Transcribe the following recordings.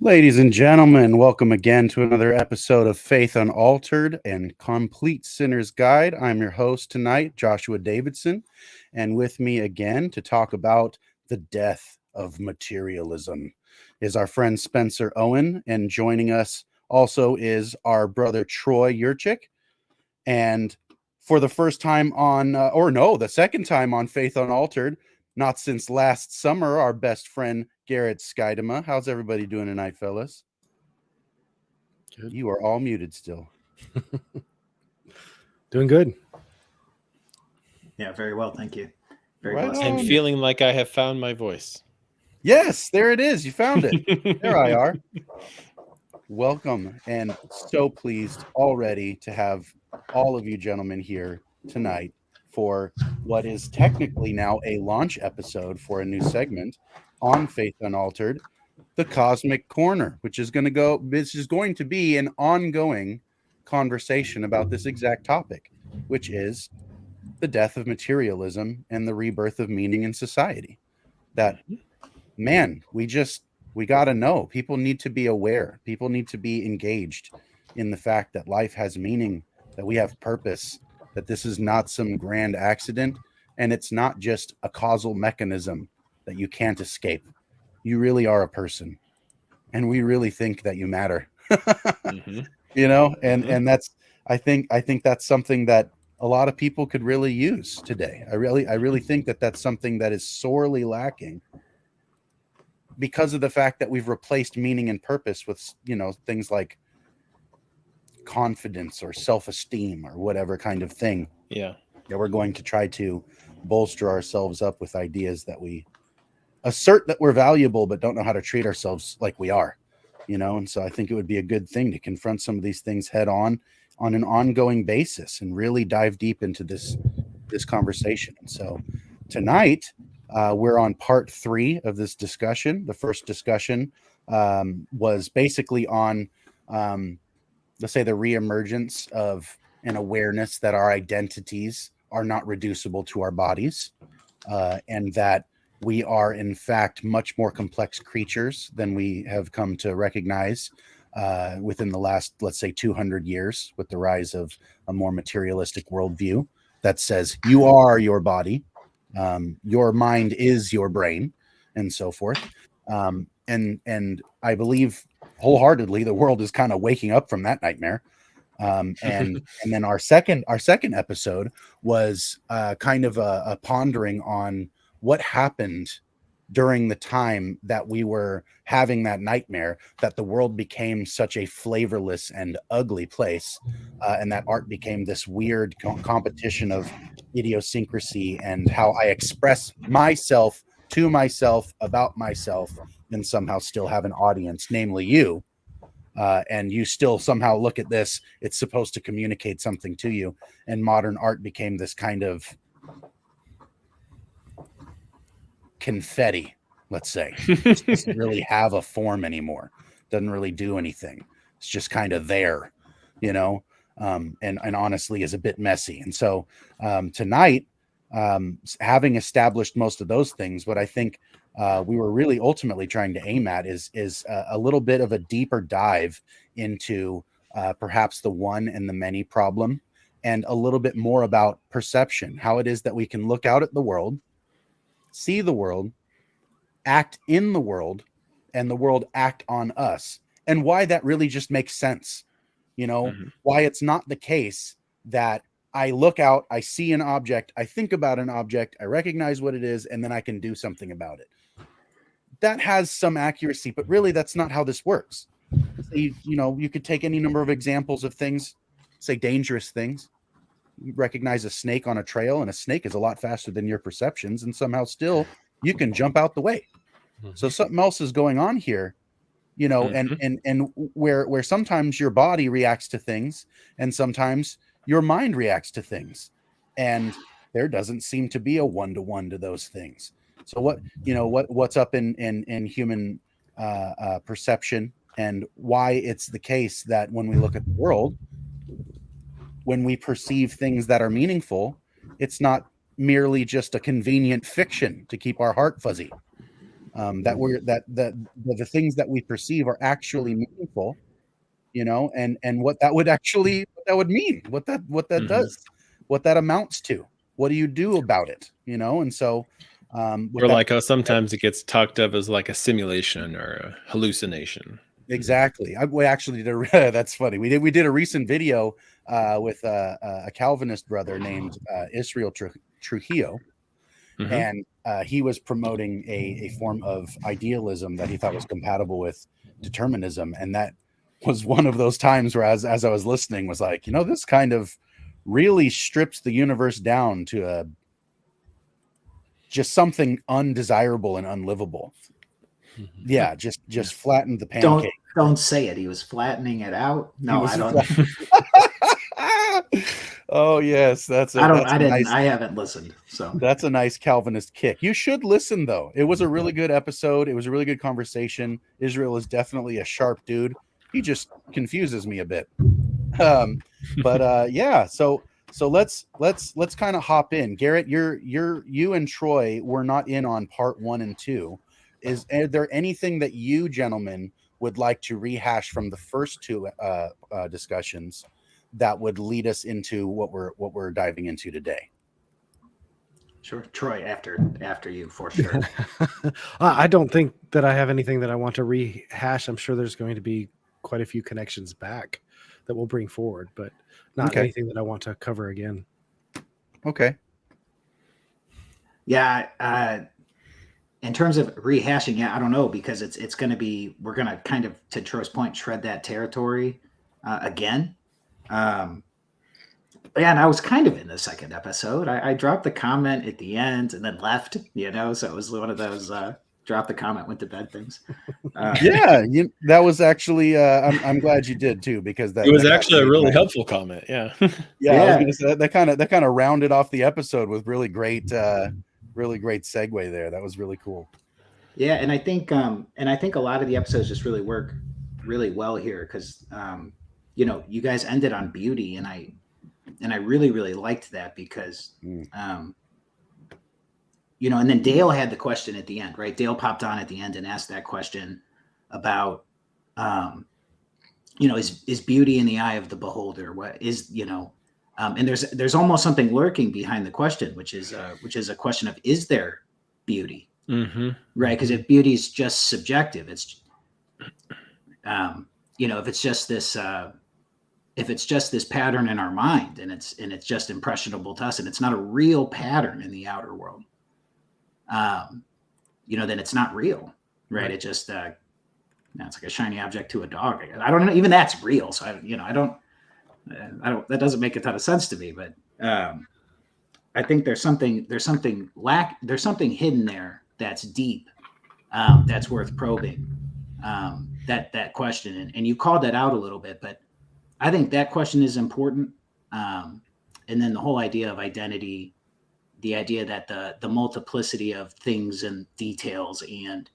Ladies and gentlemen, welcome again to another episode of Faith Unaltered and Complete Sinner's Guide. I'm your host tonight, Joshua Davidson, and with me again to talk about the death of materialism is our friend Spencer Owen, and joining us also is our brother Troy Yurchik. And for the first time on, the second time on Faith Unaltered, not since last summer, our best friend Garrett Skydema. How's everybody doing tonight, fellas? Good. You are all muted still. Doing good. Yeah, very well, thank you. Very right blessed. I'm feeling like I have found my voice. Yes, there it is. You found it. There I are. Welcome, and so pleased already to have all of you gentlemen here tonight for what is technically now a launch episode for a new segment on Faith Unaltered, the Cosmic Corner, which is going to be an ongoing conversation about this exact topic, which is the death of materialism and the rebirth of meaning in society. That, man, we got to know. People need to be aware. People need to be engaged in the fact that life has meaning, that we have purpose, that this is not some grand accident, and it's not just a causal mechanism that you can't escape. You really are a person, and we really think that you matter. You know, and that's I think that's something that a lot of people could really use today. I really think that that's something that is sorely lacking because of the fact that we've replaced meaning and purpose with, things like confidence or self-esteem or whatever kind of thing. Yeah. That we're going to try to bolster ourselves up with ideas that we assert that we're valuable, but don't know how to treat ourselves like we are, and so I think it would be a good thing to confront some of these things head on an ongoing basis and really dive deep into this conversation. And so tonight we're on part 3 of this discussion. The first discussion was basically on let's say the reemergence of an awareness that our identities are not reducible to our bodies, and that we are in fact much more complex creatures than we have come to recognize within the last, let's say, 200 years, with the rise of a more materialistic worldview that says you are your body, your mind is your brain, and so forth. And I believe wholeheartedly the world is kind of waking up from that nightmare. And then our second episode was kind of a pondering on what happened during the time that we were having that nightmare, that the world became such a flavorless and ugly place, and that art became this weird competition of idiosyncrasy and how I express myself to myself about myself and somehow still have an audience, namely you. And you still somehow look at this, it's supposed to communicate something to you. And modern art became this kind of confetti, let's say. It doesn't really have a form anymore. Doesn't really do anything. It's just kind of there, and honestly is a bit messy. And so tonight, having established most of those things, what I think we were really ultimately trying to aim at is a little bit of a deeper dive into perhaps the one and the many problem, and a little bit more about perception, how it is that we can look out at the world, see the world, act in the world, and the world act on us, and why that really just makes sense. Why it's not the case that I look out, I see an object, I think about an object, I recognize what it is, and then I can do something about it. That has some accuracy, but really that's not how this works. You could take any number of examples of things, say dangerous things. You recognize a snake on a trail, and a snake is a lot faster than your perceptions, and somehow still you can jump out the way. So something else is going on here, and where sometimes your body reacts to things and sometimes your mind reacts to things, and there doesn't seem to be a one-to-one to those things. So what's up in human perception, and why it's the case that when we look at the world, when we perceive things that are meaningful, it's not merely just a convenient fiction to keep our heart fuzzy. that we're that the things that we perceive are actually meaningful, you know, and what that would actually what that would mean, what that does, what that amounts to, what do you do about it, you know? And so with Or that, like how sometimes it gets talked of as like a simulation or a hallucination. exactly. We actually did a that's funny. We did a recent video with a Calvinist brother named Israel Trujillo, and he was promoting a form of idealism that he thought was compatible with determinism, and that was one of those times where as I was listening was like, you know, this kind of really strips the universe down to just something undesirable and unlivable. Yeah, just flattened the pancake. Don't say it. He was flattening it out. No, I don't. Oh yes, I haven't listened. So that's a nice Calvinist kick. You should listen though. It was a really good episode. It was a really good conversation. Israel is definitely a sharp dude. He just confuses me a bit. Yeah, so let's kind of hop in. Garrett, you and Troy were not in on part 1 and 2. Is there anything that you gentlemen would like to rehash from the first two discussions that would lead us into what we're diving into today? Sure, Troy, after you for sure. I don't think that I have anything that I want to rehash. I'm sure there's going to be quite a few connections back that we'll bring forward, but not anything that I want to cover again. Okay. Yeah. In terms of rehashing, I don't know, because it's going to be, we're going to kind of, to Troy's point, tread that territory again. And I was kind of in the second episode. I dropped the comment at the end and then left, you know, so it was one of those drop the comment, went to bed things. That was actually I'm glad you did too, because it was actually a really helpful comment. Yeah. I was gonna say that kind of rounded off the episode with really great segue there. That was really cool. Yeah, and I think a lot of the episodes just really work really well here because you know, you guys ended on beauty, and I really, really liked that because you know, and then Dale had the question at the end, right? Dale popped on at the end and asked that question about you know, is beauty in the eye of the beholder? What is, you know, and there's almost something lurking behind the question, which is a question of, is there beauty? Right? Because if beauty is just subjective, it's you know, if it's just this pattern in our mind, and it's just impressionable to us, and it's not a real pattern in the outer world, you know, then it's not real, right? It just it's like a shiny object to a dog. I don't know, even that's real. So I don't that doesn't make a ton of sense to me, but I think there's something hidden there that's deep, that's worth probing, that question. And you called that out a little bit, but I think that question is important. And then the whole idea of identity, the idea that the multiplicity of things and details, and,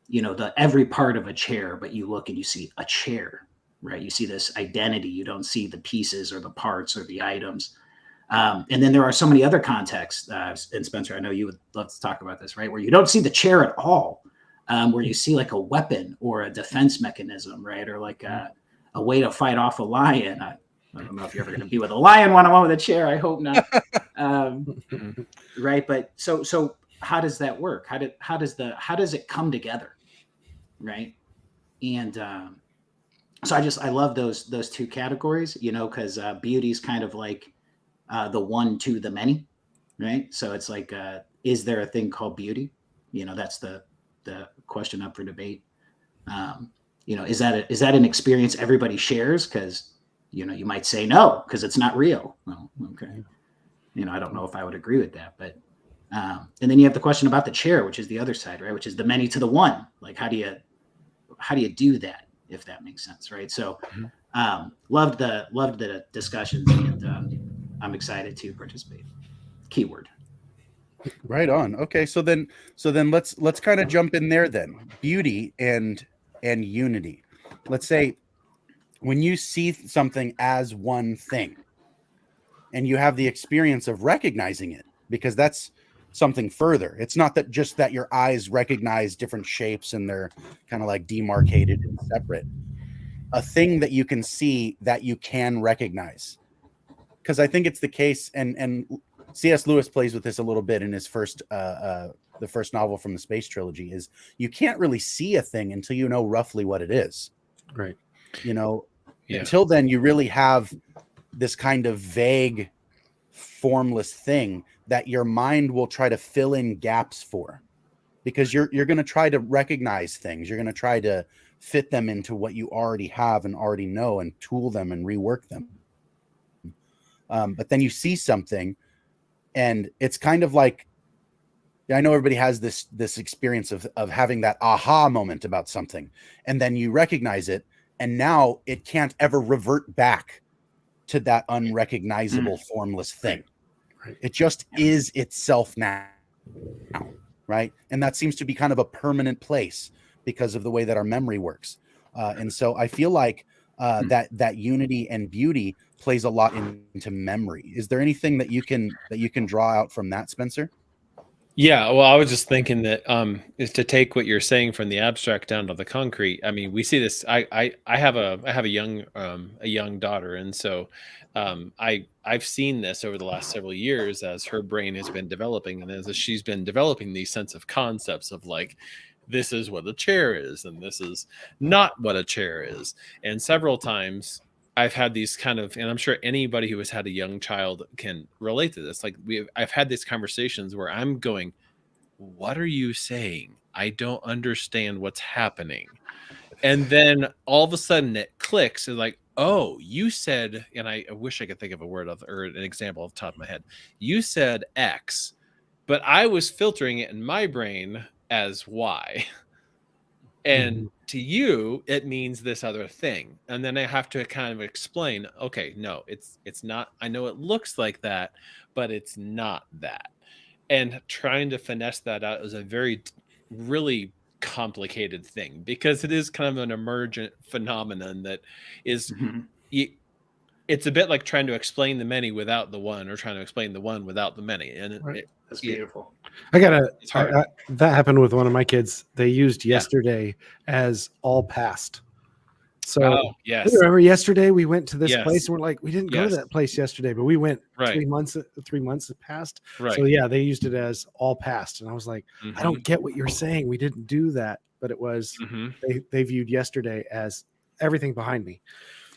you know, every part of a chair, but you look and you see a chair, right? You see this identity. You don't see the pieces or the parts or the items. And then there are so many other contexts, and Spencer, I know you would love to talk about this, right? Where you don't see the chair at all, where you see like a weapon or a defense mechanism, right? Or like a way to fight off a lion. I don't know if you're ever going to be with a lion one-on-one with a chair. I hope not. Right. But so how does that work? How does it come together? Right. And so I love those two categories, you know, because beauty is kind of like the one to the many. Right. So it's like, is there a thing called beauty? You know, that's the question up for debate. You know, is that an experience everybody shares? Because, you know, you might say no, because it's not real. Well, okay. You know, I don't know if I would agree with that, but and then you have the question about the chair, which is the other side, right? Which is the many to the one. Like, how do you do that, if that makes sense, right? So, loved the discussions, and I'm excited to participate. Keyword. Right on. Okay, so then let's kind of jump in there then. Beauty and unity. Let's say when you see something as one thing and you have the experience of recognizing it, because that's something further. It's not that just that your eyes recognize different shapes and they're kind of like demarcated and separate. A thing that you can see that you can recognize. Because I think it's the case, and C.S. Lewis plays with this a little bit in his first the first novel from the Space Trilogy, is you can't really see a thing until you know roughly what it is. Right. You know, Yeah. until then you really have this kind of vague, formless thing that your mind will try to fill in gaps for, because you're going to try to recognize things. You're going to try to fit them into what you already have and already know, and tool them and rework them. But then you see something, and it's kind of like, I know everybody has this experience of having that aha moment about something, and then you recognize it, and now it can't ever revert back to that unrecognizable, formless thing. Right. It just is itself now, right? And that seems to be kind of a permanent place because of the way that our memory works. And so I feel like that unity and beauty plays a lot into memory. Is there anything that you can draw out from that, Spencer? Yeah, well, I was just thinking that is to take what you're saying from the abstract down to the concrete. I mean, we see this. I have a young daughter, and so I've seen this over the last several years as her brain has been developing, and as she's been developing these sense of concepts of like, this is what a chair is, and this is not what a chair is, and several times I've had these kind of, and I'm sure anybody who has had a young child can relate to this. Like I've had these conversations where I'm going, what are you saying? I don't understand what's happening. And then all of a sudden it clicks. And like, oh, you said, and I wish I could think of a word or an example off the top of my head. You said X, but I was filtering it in my brain as Y. And to you, it means this other thing. And then I have to kind of explain, okay, no, it's not. I know it looks like that, but it's not that. And trying to finesse that out is a really complicated thing, because it is kind of an emergent phenomenon that is, it's a bit like trying to explain the many without the one, or trying to explain the one without the many. And that's beautiful. It's hard. That happened with one of my kids. They used yesterday as all past. So yes, remember yesterday we went to this Yes. place and we're like, we didn't go to that place yesterday, but we went Right. 3 months past. Right. So yeah, they used it as all past. And I was like, I don't get what you're saying. We didn't do that. But it was, they viewed yesterday as everything behind me.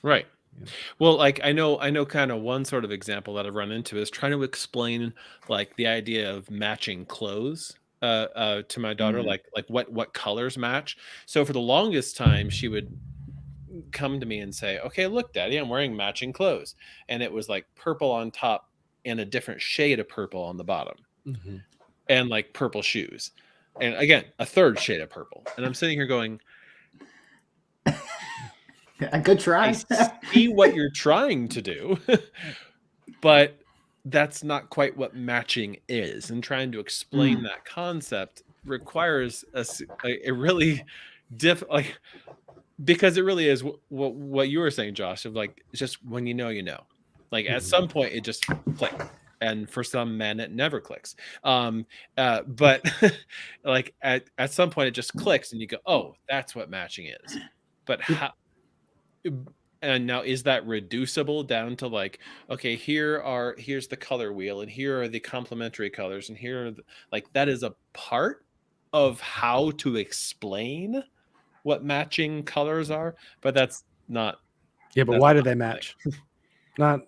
Right. Yeah. Well, like I know kind of one sort of example that I've run into is trying to explain like the idea of matching clothes to my daughter, like what colors match. So for the longest time, she would come to me and say, okay, look, Daddy, I'm wearing matching clothes. And it was like purple on top and a different shade of purple on the bottom, and like purple shoes. And again, a third shade of purple. And I'm sitting here going, A good try. I see what you're trying to do, but that's not quite what matching is. And trying to explain that concept requires a really like, because it really is what you were saying, Josh, of like, it's just when you know, like at some point it just clicks. And for some men, it never clicks. But like at some point it just clicks and you go, oh, that's what matching is. But how? And now, is that reducible down to like, okay, here's the color wheel, and here are the complementary colors, and here are like, that is a part of how to explain what matching colors are, but that's not. Yeah, but why do they match? Not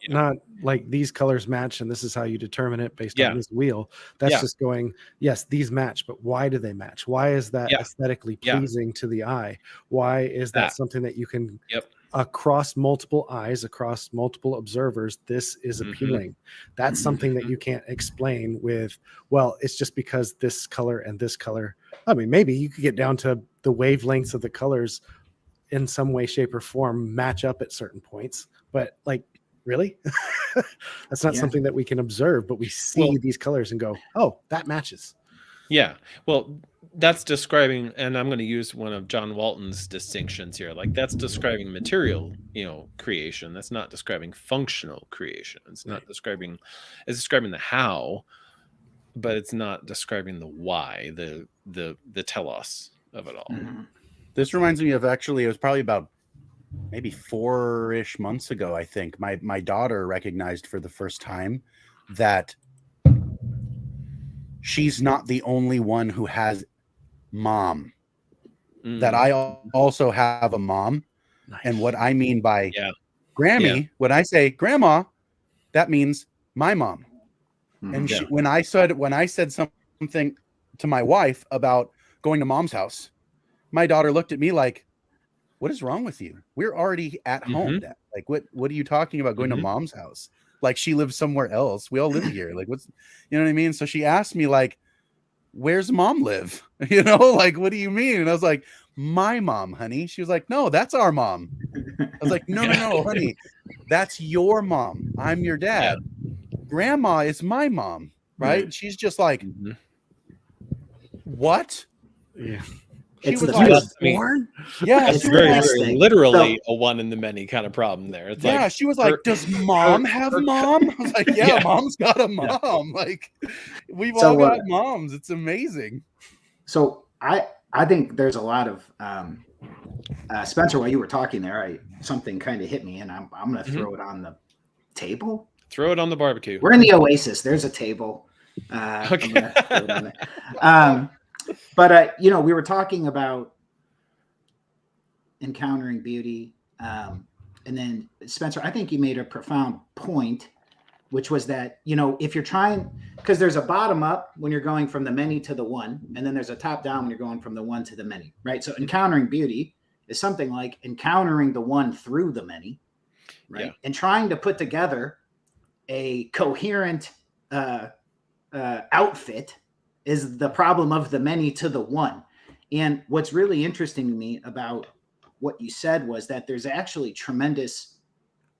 like these colors match, and this is how you determine it based on this wheel. That's just going, yes, these match, but why do they match? Why is that aesthetically pleasing to the eye? Why is that something that you can across multiple eyes, across multiple observers, this is appealing? That's something that you can't explain with, well, it's just because this color and this color. I mean, maybe you could get down to the wavelengths of the colors in some way, shape, or form match up at certain points, but like, really? That's not something that we can observe, but we see these colors and go, oh, that matches. Yeah. Well, that's describing, and I'm going to use one of John Walton's distinctions here. Like, that's describing material, creation. That's not describing functional creation. It's not describing, it's describing the how. but it's not describing the why, the telos of it all. Mm-hmm. This reminds me of, actually, it was probably about maybe 4-ish months ago, I think. My daughter recognized for the first time that she's not the only one who has mom. That I also have a mom. Nice. And what I mean by Grammy, Yeah. when I say grandma, that means my mom. And she, when I said something to my wife about going to mom's house, my daughter looked at me like, what is wrong with you? We're already at home. Like, what are you talking about going to mom's house? Like, she lives somewhere else. We all live here. Like, what's, you know what I mean? So she asked me, like, where's mom live? You know, like, what do you mean? And I was like, my mom, honey. She was like, no, that's our mom. I was like, no, honey, that's your mom. I'm your dad. Grandma is my mom, right? She's just like, what? Yeah. She It's was the like, born? yeah, It's she the was best like, thing. literally a one in the many kind of problem there. It's yeah, like, she was like, does mom have mom? I was like, yeah, mom's got a mom. Like, we've all got moms. It's amazing. So I think there's a lot of Spencer, while you were talking there, something kind of hit me, and I'm going to throw it on the table. Throw it on the barbecue. We're in the Oasis. There's a table. Okay. But you know, we were talking about encountering beauty, and then Spencer, I think you made a profound point, which was that, you know, if you're trying, because there's a bottom up when you're going from the many to the one, and then there's a top down when you're going from the one to the many, right? So encountering beauty is something like encountering the one through the many, right? And trying to put together a coherent outfit is the problem of the many to the one. And what's really interesting to me about what you said was that there's actually tremendous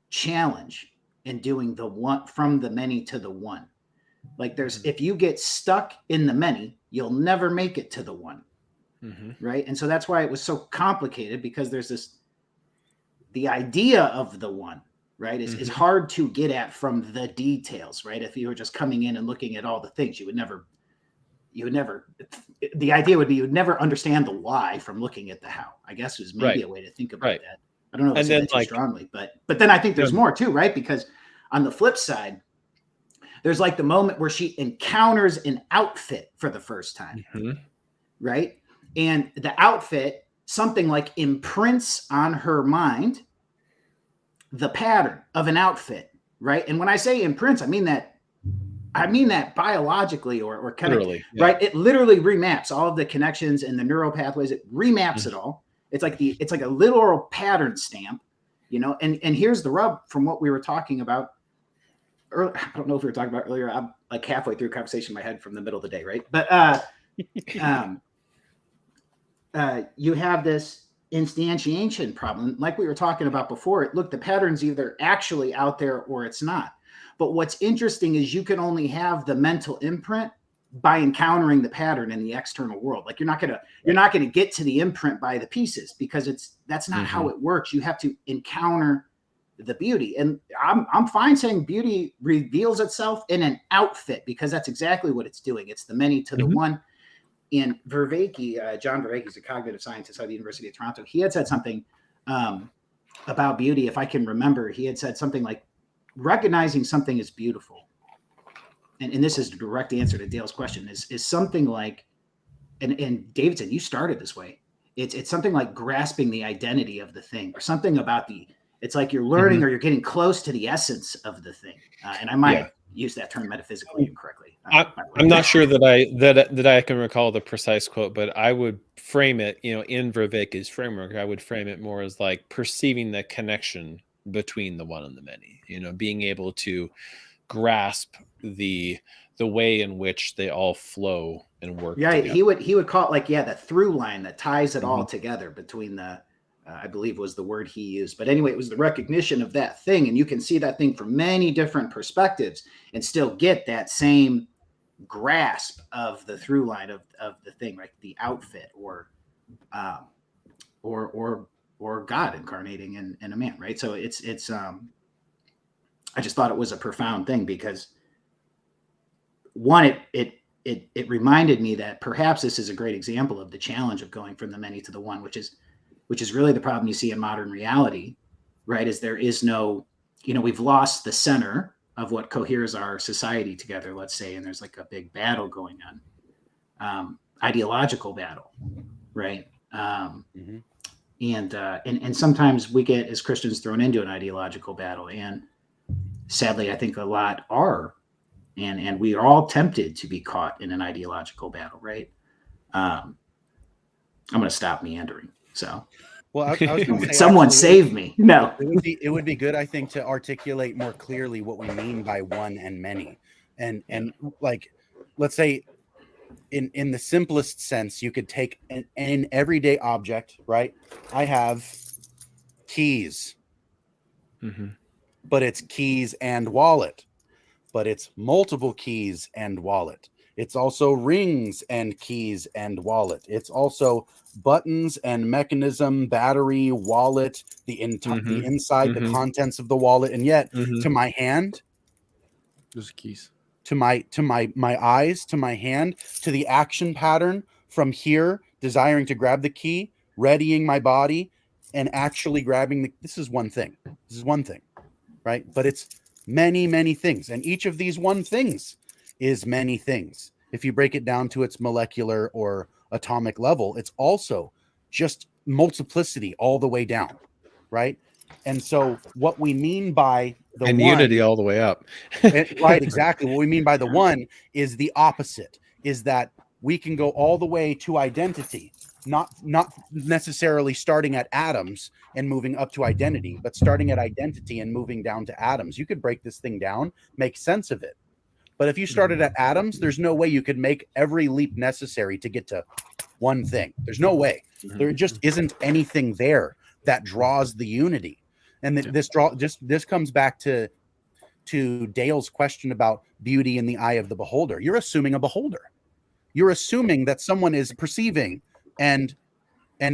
challenge in doing the one from the many to the one. Like, there's, if you get stuck in the many, you'll never make it to the one. Right. And so that's why it was so complicated, because there's this, the idea of the one, right, is hard to get at from the details, right? If you were just coming in and looking at all the things, you would never, the idea would be you would never understand the why from looking at the how, I guess, is maybe a way to think about that. I don't know if it's that too strongly, but then I think there's more too, right? Because on the flip side, there's like the moment where she encounters an outfit for the first time, right? And the outfit, something like imprints on her mind the pattern of an outfit, right? And when I say imprints, I mean that biologically or kind of, right? It literally remaps all of the connections and the neural pathways. It remaps it all. It's like a literal pattern stamp, you know. And here's the rub from what we were talking about earlier. I don't know if we were talking about earlier. I'm like halfway through a conversation in my head from the middle of the day, right? But you have this instantiation problem, like we were talking about before. Look, the pattern's either actually out there or it's not. But what's interesting is you can only have the mental imprint by encountering the pattern in the external world. Like, you're not gonna get to the imprint by the pieces, because that's not how it works. You have to encounter the beauty. And I'm fine saying beauty reveals itself in an outfit, because that's exactly what it's doing. It's the many to the one. And Vervaeke, John Vervaeke is a cognitive scientist at the University of Toronto. He had said something about beauty. If I can remember, he had said something like, recognizing something is beautiful. And this is the direct answer to Dale's question, is something like, and Davidson, you started this way. It's something like grasping the identity of the thing, or something about it's like you're learning or you're getting close to the essence of the thing. And I might use that term metaphysically incorrectly. I'm not sure that I can recall the precise quote, but I would frame it, you know, in Vervaeke's framework, I would frame it more as like perceiving the connection between the one and the many, you know, being able to grasp the way in which they all flow and work. Yeah, together. He would call it like, the through line that ties it all together between the, I believe was the word he used. But anyway, it was the recognition of that thing. And you can see that thing from many different perspectives and still get that same grasp of the through line of the thing, like the outfit or God incarnating in a man, right? So it's I just thought it was a profound thing, because one, it it reminded me that perhaps this is a great example of the challenge of going from the many to the one, which is really the problem you see in modern reality, right? Is there is no, we've lost the center of what coheres our society together, let's say, and there's like a big battle going on, ideological battle, right? And sometimes we get, as Christians, thrown into an ideological battle, and sadly, I think a lot are, and we are all tempted to be caught in an ideological battle, right? I'm going to stop meandering. So, well, I was going to say, someone save me. No, it would be good, I think, to articulate more clearly what we mean by one and many, and like, let's say, in the simplest sense, you could take an everyday object, right? I have keys, but it's keys and wallet, but it's multiple keys and wallet. It's also rings and keys and wallet. It's also buttons and mechanism, battery, wallet, the inside, the contents of the wallet. And yet to my hand, those keys, to my eyes, to my hand, to the action pattern from here, desiring to grab the key, readying my body, and actually grabbing this is one thing. This is one thing, right? But it's many, many things. And each of these one things is many things. If you break it down to its molecular or atomic level, it's also just multiplicity all the way down, right? And so what we mean by the and one, unity all the way up. right, exactly. What we mean by the one is the opposite, is that we can go all the way to identity, not necessarily starting at atoms and moving up to identity, but starting at identity and moving down to atoms. You could break this thing down, make sense of it. But if you started at atoms, there's no way you could make every leap necessary to get to one thing. There's no way. There just isn't anything there that draws the unity. And this comes back to Dale's question about beauty in the eye of the beholder. You're assuming a beholder. You're assuming that someone is perceiving and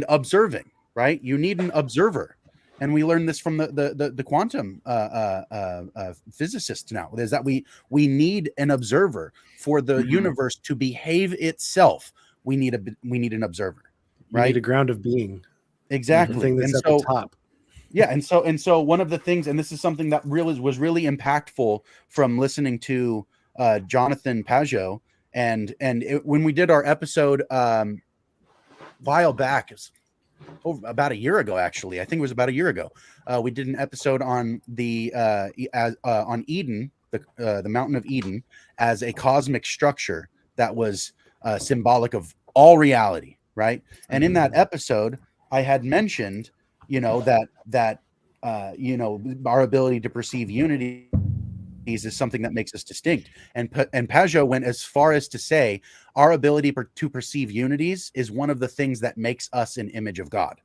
observing, right? You need an observer. And we learn this from the quantum physicists now, is that we need an observer for the universe to behave itself. We need an observer, right? You need a ground of being. Exactly. The thing that's at the top. Yeah, and so one of the things, and this is something that was really impactful from listening to Jonathan Pajot, and when we did our episode while back, about a year ago, actually, I think it was about a year ago, we did an episode on on Eden, the Mountain of Eden, as a cosmic structure that was symbolic of all reality, right? And in that episode, I had mentioned, that our ability to perceive unity is something that makes us distinct. And Pajot went as far as to say our ability to perceive unities is one of the things that makes us an image of God,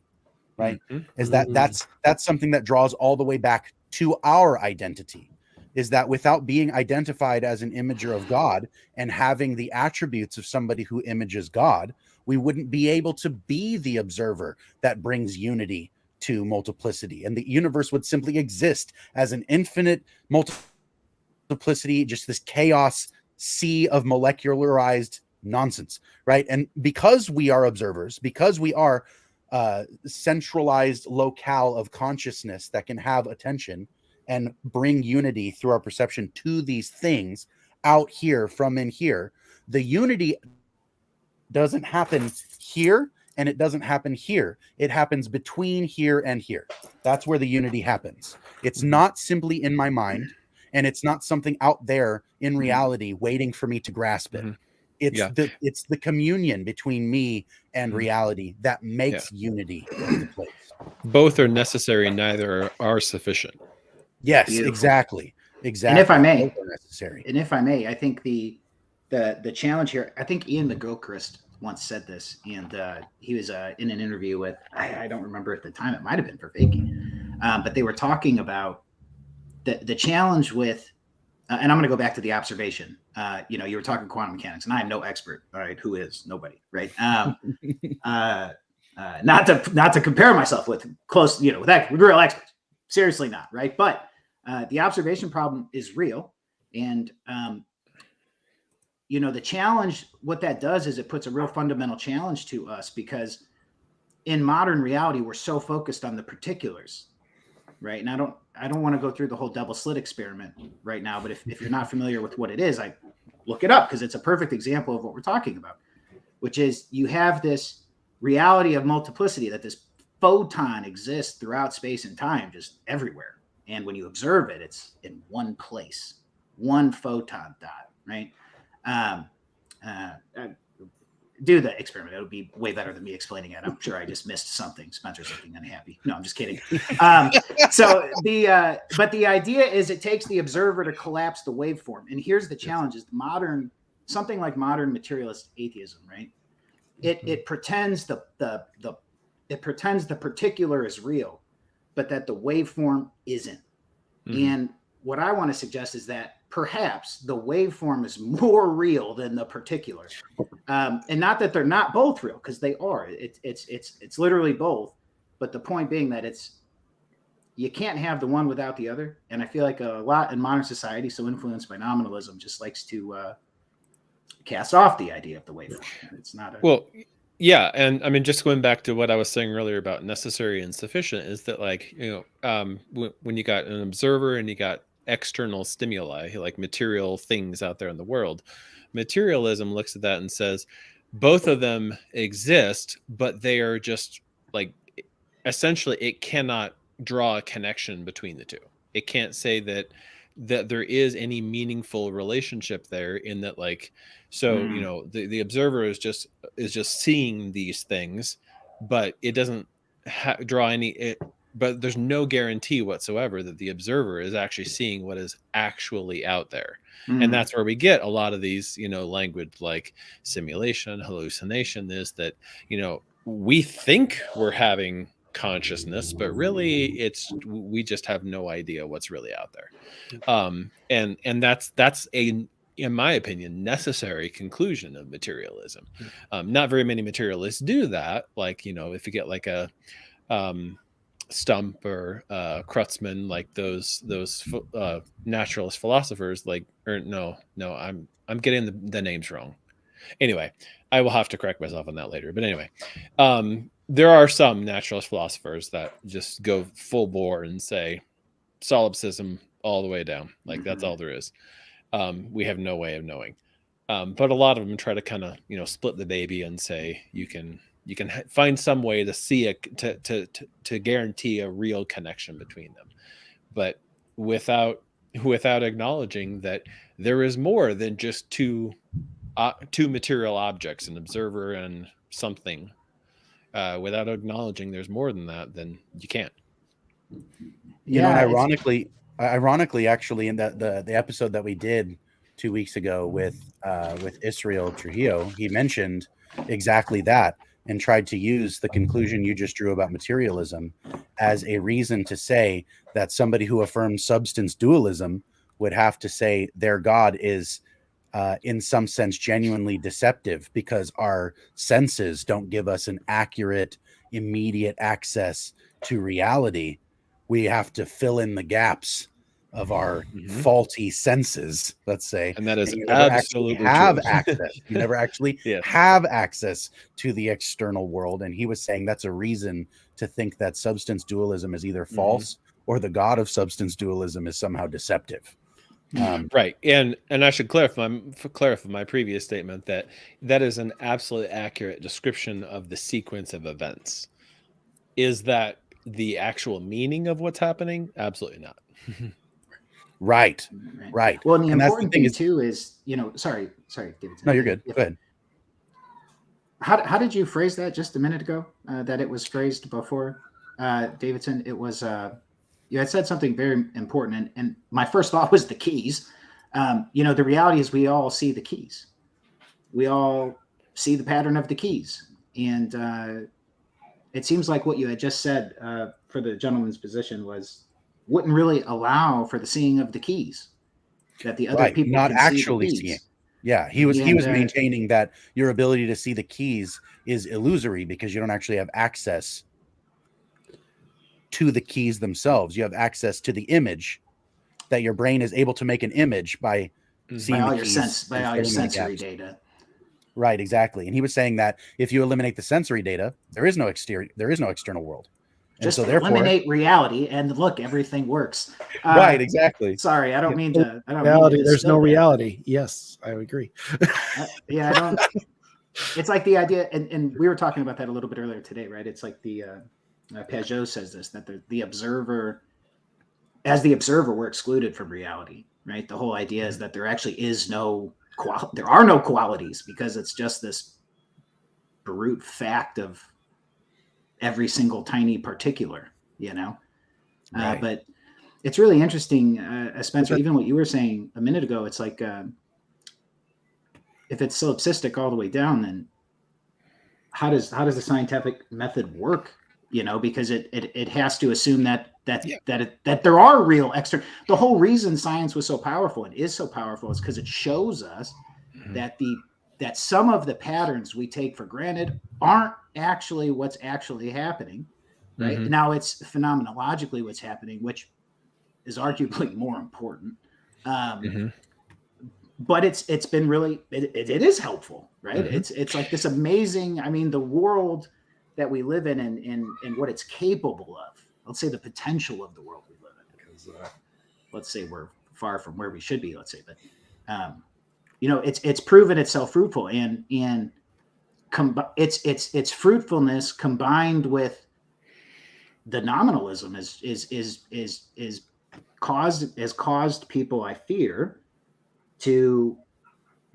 right? Is that's something that draws all the way back to our identity, is that without being identified as an imager of God and having the attributes of somebody who images God, we wouldn't be able to be the observer that brings unity to multiplicity, and the universe would simply exist as an infinite multiplicity, just this chaos sea of molecularized nonsense, right? And because we are observers, because we are centralized locale of consciousness that can have attention and bring unity through our perception to these things out here from in here, the unity doesn't happen here and it doesn't happen here. It happens between here and here. That's where the unity happens. It's not simply in my mind, and it's not something out there in reality waiting for me to grasp it. It's the communion between me and reality that makes unity in the place. Both are necessary, neither are sufficient. Yes, Beautiful. Exactly. And if I may, both are necessary. And if I may, I think the challenge here, I think Ian McGilchrist once said this, and he was in an interview with, I don't remember at the time, it might have been for Fakey, but they were talking about the challenge with, and I'm going to go back to the observation. You were talking quantum mechanics, and I am no expert. All right, who is? Nobody, right? Not to compare myself with with real experts. Seriously, not right. But the observation problem is real, and the challenge, what that does is it puts a real fundamental challenge to us, because in modern reality, we're so focused on the particulars, right? And I don't want to go through the whole double slit experiment right now, but if you're not familiar with what it is, I look it up, because it's a perfect example of what we're talking about, which is you have this reality of multiplicity, that this photon exists throughout space and time, just everywhere. And when you observe it, it's in one place, one photon dot, right? Do the experiment. It would be way better than me explaining it. I'm sure I just missed something. Spencer's looking unhappy. No, I'm just kidding. So but the idea is it takes the observer to collapse the waveform. And here's the challenge: is something like modern materialist atheism, right? It pretends the particular is real, but that the waveform isn't. Mm-hmm. And what I want to suggest is that perhaps the waveform is more real than the particular, and not that they're not both real, because they are. It's literally both. But the point being that you can't have the one without the other. And I feel like a lot in modern society, so influenced by nominalism, just likes to cast off the idea of the waveform. It's not a well. Yeah, and I mean, just going back to what I was saying earlier about necessary and sufficient, is that, like, when you got an observer and you got external stimuli, like material things out there in the world, materialism looks at that and says both of them exist, but they are just, like, essentially it cannot draw a connection between the two. It can't say that there is any meaningful relationship there, in that, like, so the observer is just seeing these things, but it doesn't draw any but there's no guarantee whatsoever that the observer is actually seeing what is actually out there. And that's where we get a lot of these language like simulation, hallucination, is that we think we're having consciousness, but really we just have no idea what's really out there. And that's a, in my opinion, necessary conclusion of materialism. Not very many materialists do that. Like, if you get like a Stump or Kreutzmann, like those naturalist philosophers, like, or no, I'm getting the names wrong. Anyway, I will have to correct myself on that later. But anyway, there are some naturalist philosophers that just go full bore and say solipsism all the way down. Like, that's all there is. We have no way of knowing. But a lot of them try to kind of, split the baby and say you can find some way to see to guarantee a real connection between them, but without acknowledging that there is more than just two material objects, an observer and something. Without acknowledging there's more than that, then you can't. Ironically, actually, in the episode that we did 2 weeks ago with Israel Trujillo, he mentioned exactly that, and tried to use the conclusion you just drew about materialism as a reason to say that somebody who affirms substance dualism would have to say their God is in some sense genuinely deceptive, because our senses don't give us an accurate, immediate access to reality. We have to fill in the gaps of our faulty senses, let's say, and that is absolutely have access. You never actually have access to the external world. And he was saying that's a reason to think that substance dualism is either false or the God of substance dualism is somehow deceptive. Right. And I should clarify my previous statement that is an absolutely accurate description of the sequence of events. Is that the actual meaning of what's happening? Absolutely not. Right. Well, and the important thing too is, sorry, David. No, you're good. Go ahead. How did you phrase that just a minute ago? That it was phrased before, Davidson. It was you had said something very important, and my first thought was the keys. The reality is we all see the keys. We all see the pattern of the keys, and it seems like what you had just said for the gentleman's position wouldn't really allow for the seeing of the keys, that the other people not can actually see the keys. seeing. Yeah, he was maintaining that your ability to see the keys is illusory because you don't actually have access to the keys themselves. You have access to the image, that your brain is able to make an image by seeing the keys by and all your filling in the sensory gaps. data. Right, exactly. And he was saying that if you eliminate the sensory data, there is no external world. And Just so therefore, eliminate reality, and look, everything works. Right, exactly. Sorry, I don't mean to. There's no reality. Yes, I agree. Yeah, I don't. It's like the idea, and we were talking about that a little bit earlier today, right? It's like the Peugeot says this, that the observer, as the observer, we're excluded from reality, right? The whole idea is that there actually is there are no qualities, because it's just this brute fact of every single tiny particular, Right. But it's really interesting, Spencer, even what you were saying a minute ago. It's like, if it's solipsistic all the way down, then how does the scientific method work? Because it has to assume that there are real external. The whole reason science was so powerful and is so powerful is because it shows us that some of the patterns we take for granted aren't actually what's actually happening. Right now, it's phenomenologically what's happening, which is arguably more important. But it's been really, it is helpful, right? It's like this amazing, I mean, the world that we live in and what it's capable of. Let's say the potential of the world we live in, because let's say we're far from where we should be, let's say, but it's proven itself fruitful, and its fruitfulness combined with the nominalism has caused people, I fear, to,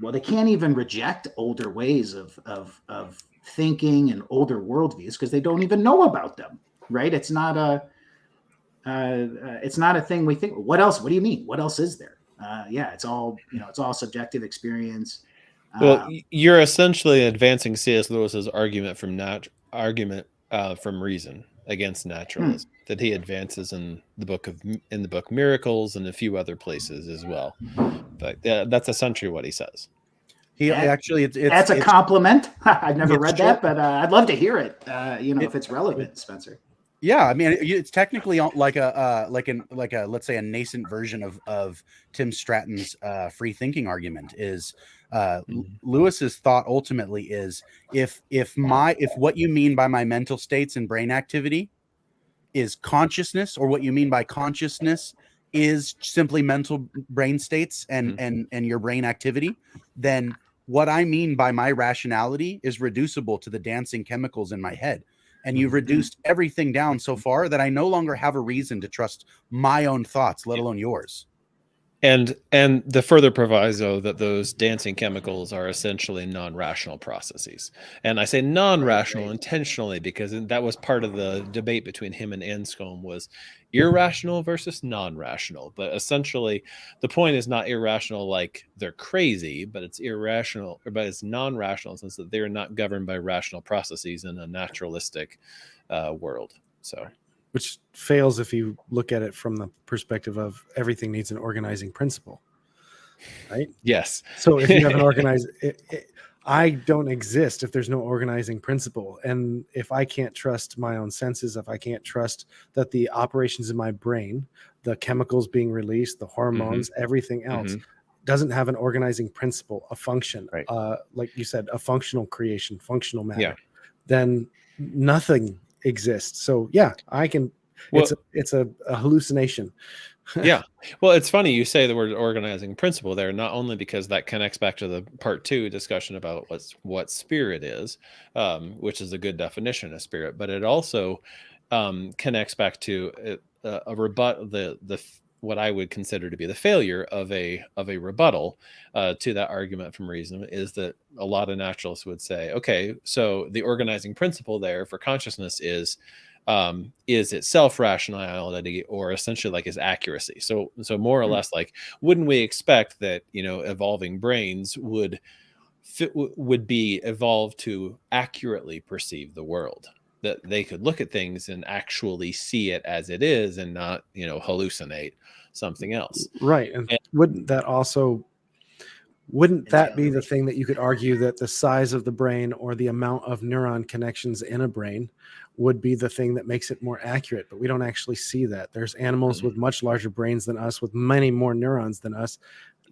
well, they can't even reject older ways of thinking and older worldviews because they don't even know about them, right? It's not a thing we think. What else? What do you mean? What else is there? It's all subjective experience. Well, you're essentially advancing C.S. Lewis's argument from reason against naturalism that he advances in the book Miracles and a few other places as well. But that's essentially what he says. That's a compliment. I've never read that, but I'd love to hear it. If it's relevant, Spencer. Yeah, I mean, it's technically like a let's say a nascent version of Tim Stratton's free thinking argument. Is Lewis's thought ultimately is if what you mean by my mental states and brain activity is consciousness, or what you mean by consciousness is simply mental brain states and your brain activity, then what I mean by my rationality is reducible to the dancing chemicals in my head. And you've reduced everything down so far that I no longer have a reason to trust my own thoughts, let alone yours. And the further proviso that those dancing chemicals are essentially non-rational processes. And I say non-rational intentionally because that was part of the debate between him and Anscombe, was irrational versus non-rational. But essentially, the point is not irrational like they're crazy, but it's irrational, but it's non-rational in the sense that they're not governed by rational processes in a naturalistic world. So, which fails if you look at it from the perspective of everything needs an organizing principle, right? Yes. So if you have an organized, I don't exist if there's no organizing principle. And if I can't trust my own senses, if I can't trust that the operations in my brain, the chemicals being released, the hormones, everything else doesn't have an organizing principle, a function, right. Like you said, a functional creation, functional matter, then nothing exists. So yeah, I can. Well, it's a hallucination. Yeah. Well, it's funny you say the word organizing principle there, not only because that connects back to the part 2 discussion about what spirit is, which is a good definition of spirit, but it also connects back to a rebut what I would consider to be the failure of a rebuttal to that argument from reason, is that a lot of naturalists would say, okay, so the organizing principle there for consciousness is itself rationality, or essentially like is accuracy. So more or less, like, wouldn't we expect that evolving brains would be evolved to accurately perceive the world, that they could look at things and actually see it as it is and not hallucinate something else, right? And wouldn't that be the thing that you could argue, that the size of the brain or the amount of neuron connections in a brain would be the thing that makes it more accurate? But we don't actually see that. There's animals with much larger brains than us, with many more neurons than us,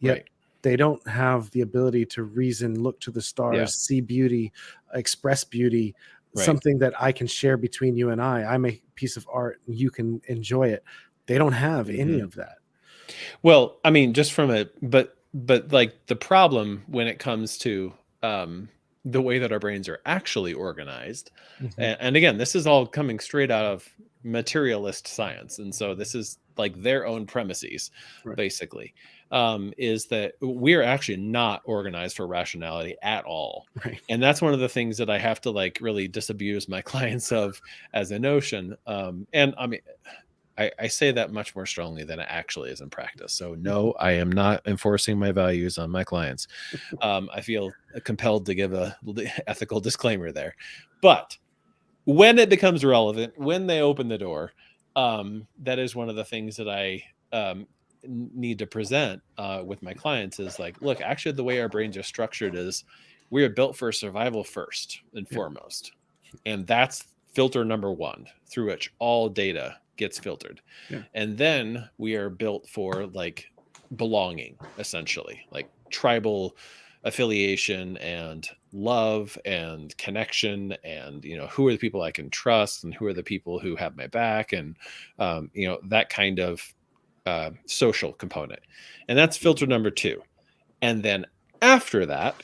yet they don't have the ability to reason, look to the stars, see beauty, express beauty, something that I can share between you and I make a piece of art and you can enjoy it. They don't have any of that. Well, I mean, just from a, but like the problem when it comes to the way that our brains are actually organized, and again, this is all coming straight out of materialist science. And so this is like their own premises, basically, is that we're actually not organized for rationality at all. And that's one of the things that I have to like really disabuse my clients of as a notion. And I mean, I say that much more strongly than it actually is in practice. So no, I am not enforcing my values on my clients. I feel compelled to give a ethical disclaimer there. But when it becomes relevant, when they open the door, that is one of the things that I need to present with my clients is like, look, actually the way our brains are structured is we are built for survival first and foremost. And that's filter number one through which all data gets filtered. And then we are built for like belonging, essentially, like tribal affiliation and love and connection, and who are the people I can trust and who are the people who have my back, and that kind of social component. And that's filter number two. And then after that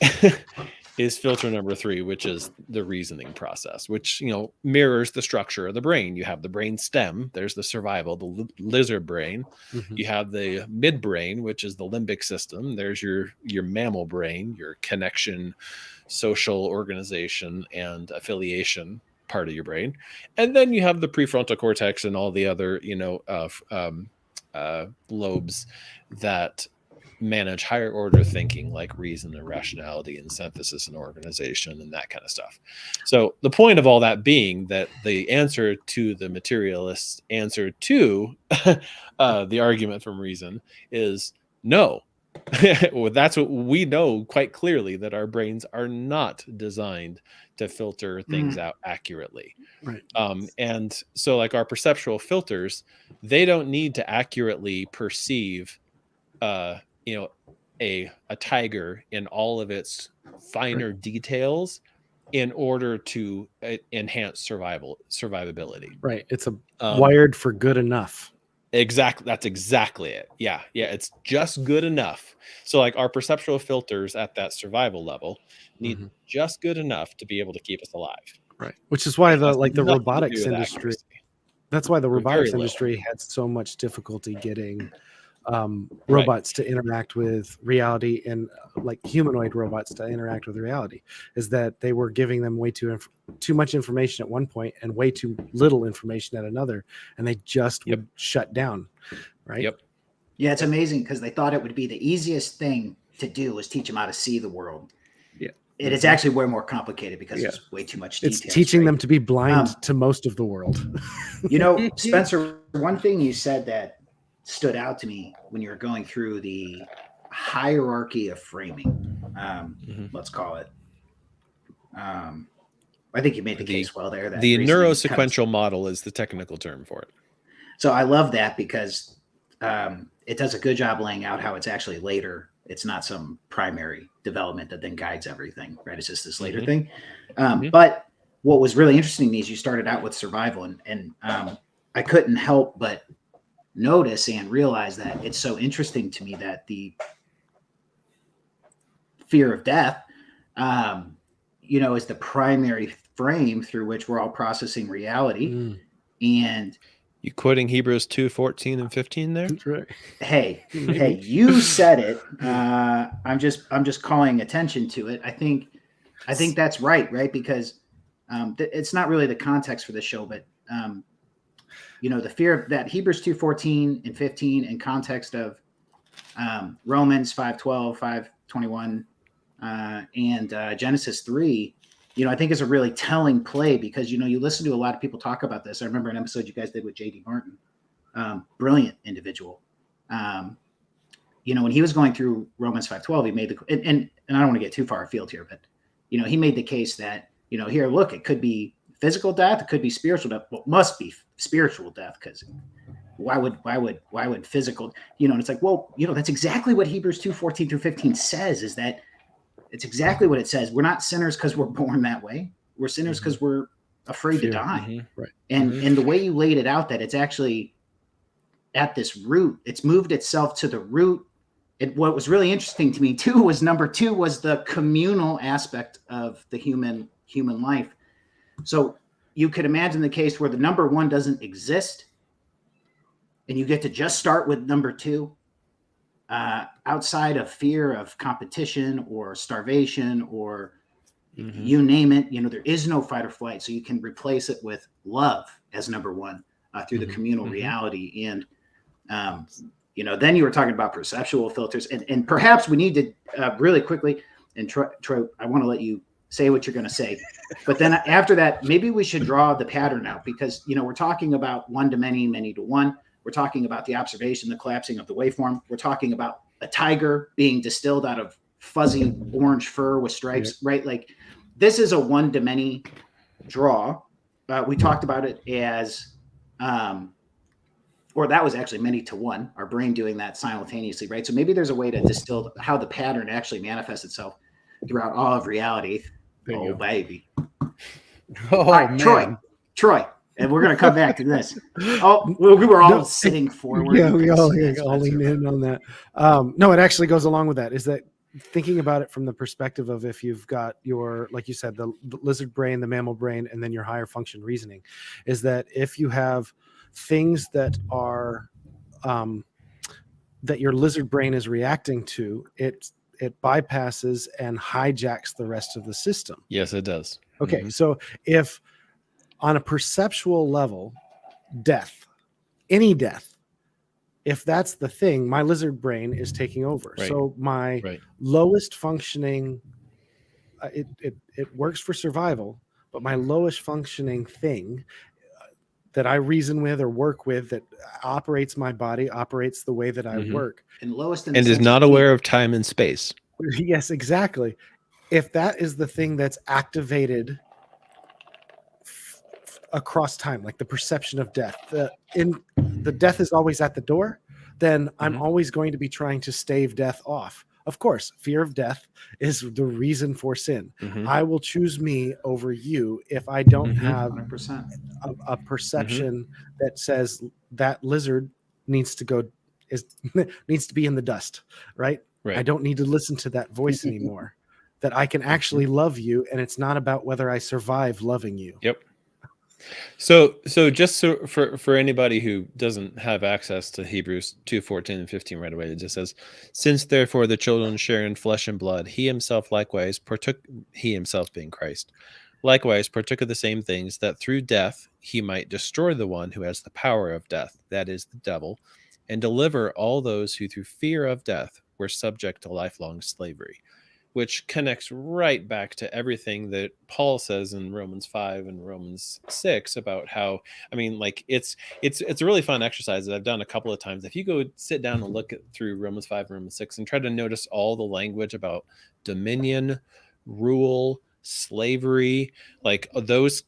is filter number three, which is the reasoning process, which mirrors the structure of the brain. You have the brain stem, there's the survival, the lizard brain. You have the midbrain, which is the limbic system. There's your mammal brain, your connection, social organization, and affiliation part of your brain. And then you have the prefrontal cortex and all the other lobes that manage higher order thinking, like reason and rationality and synthesis and organization and that kind of stuff. So the point of all that being that the answer to the materialist answer to the argument from reason is no. Well, that's what we know quite clearly, that our brains are not designed to filter things out accurately. And so like our perceptual filters, they don't need to accurately perceive a tiger in all of its finer details in order to enhance survivability. It's wired for good enough. Exactly. That's exactly it. Yeah. It's just good enough. So like our perceptual filters at that survival level need just good enough to be able to keep us alive. Which is why the robotics industry, that's why the robotics industry had so much difficulty getting robots to interact with reality, and like humanoid robots to interact with reality, is that they were giving them way too much information at one point and way too little information at another, and they just would shut down. Yeah, it's amazing because they thought it would be the easiest thing to do was teach them how to see the world. It is actually way more complicated because there's way too much details. It's teaching them to be blind to most of the world. Spencer, one thing you said that stood out to me when you were going through the hierarchy of framing, let's call it. I think you made the case well there. That the neurosequential model is the technical term for it. So I love that because it does a good job laying out how it's actually later. It's not some primary development that then guides everything, right? It's just this later thing. But what was really interesting to me is you started out with survival, and I couldn't help but notice and realize that it's so interesting to me that the fear of death, is the primary frame through which we're all processing reality. And you quoting Hebrews 2:14 and 15 there? That's right. Hey, you said it. I'm just calling attention to it. I think that's right? Because it's not really the context for the show, but the fear that Hebrews 2:14 and 15 in context of Romans 5:12, 5:21, and Genesis 3, I think is a really telling play because, you listen to a lot of people talk about this. I remember an episode you guys did with J.D. Martin, brilliant individual. When he was going through Romans 5:12, he made and I don't want to get too far afield here, but, he made the case that, here, look, it could be physical death, it could be spiritual death. Well, it must be spiritual death because why would physical, you know, and it's like, well, you know, that's exactly what Hebrews 2:14 through 15 says, is that it's exactly what it says. We're not sinners because we're born that way. We're sinners because we're afraid to die. Right. And the way you laid it out, that it's actually at this root, it's moved itself to the root. What was really interesting to me too was number 2 was the communal aspect of the human life. So you could imagine the case where the number 1 doesn't exist, and you get to just start with number 2, outside of fear of competition or starvation or you name it. You know, there is no fight or flight, so you can replace it with love as number 1 through the communal reality. And you know, then you were talking about perceptual filters, and perhaps we need to really quickly, and Troy, I want to let you say what you're going to say, but then after that, maybe we should draw the pattern out, because, you know, we're talking about one to many, many to one. We're talking about the observation, the collapsing of the waveform. We're talking about a tiger being distilled out of fuzzy orange fur with stripes, right? Like, this is a one to many draw. We talked about it as, or that was actually many to one, our brain doing that simultaneously, right? So maybe there's a way to distill how the pattern actually manifests itself throughout all of reality. Oh, baby. Oh, right, man. Troy. And we're going to come back to this. Oh, we were all sitting forward. Yeah, we all lean in on that. No, it actually goes along with that. Is that thinking about it from the perspective of, if you've got your, like you said, the lizard brain, the mammal brain, and then your higher function reasoning, is that if you have things that are that your lizard brain is reacting to, it bypasses and hijacks the rest of the system. Yes, it does. Okay, so if on a perceptual level, death, any death, if that's the thing, my lizard brain is taking over. Right. So my lowest functioning, it works for survival, but my lowest functioning thing that I reason with or work with, that operates my body, operates the way that I work, and lowest, and is not aware of time and space. Yes, exactly. If that is the thing that's activated across time, like the perception of death, the death is always at the door, then I'm always going to be trying to stave death off. Of course, fear of death is the reason for sin. I will choose me over you if I don't have a perception that says that lizard needs to go, needs to be in the dust, right? I don't need to listen to that voice anymore. That I can actually love you, and it's not about whether I survive loving you. Yep. So just for anybody who doesn't have access to Hebrews 2:14 and 15 right away, it just says, "Since therefore the children share in flesh and blood, he himself likewise partook," he himself being Christ, "likewise partook of the same things, that through death he might destroy the one who has the power of death, that is the devil, and deliver all those who through fear of death were subject to lifelong slavery." Which connects right back to everything that Paul says in Romans 5 and Romans 6 about how, I mean, like it's a really fun exercise that I've done a couple of times. If you go sit down and look through Romans 5 and Romans 6 and try to notice all the language about dominion, rule, slavery, like those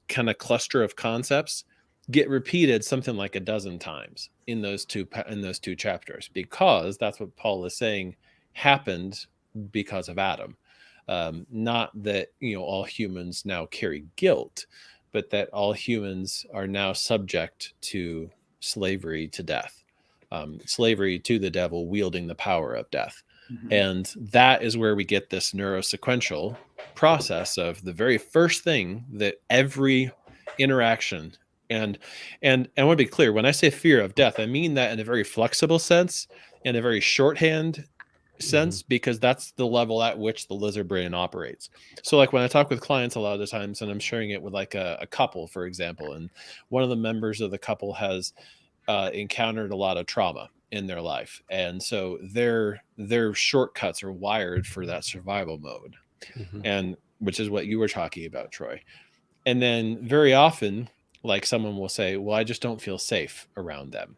kind of cluster of concepts get repeated something like a dozen times in those two chapters, because that's what Paul is saying happened because of Adam. Not that, you know, all humans now carry guilt, but that all humans are now subject to slavery to death, slavery to the devil wielding the power of death. And that is where we get this neurosequential process of the very first thing that every interaction, and I want to be clear, when I say fear of death, I mean that in a very flexible sense, in a very shorthand sense, because that's the level at which the lizard brain operates. So like when I talk with clients a lot of the times, and I'm sharing it with like a couple, for example, and one of the members of the couple has encountered a lot of trauma in their life, and so their shortcuts are wired for that survival mode, and which is what you were talking about, Troy. And then very often, like someone will say, well, I just don't feel safe around them.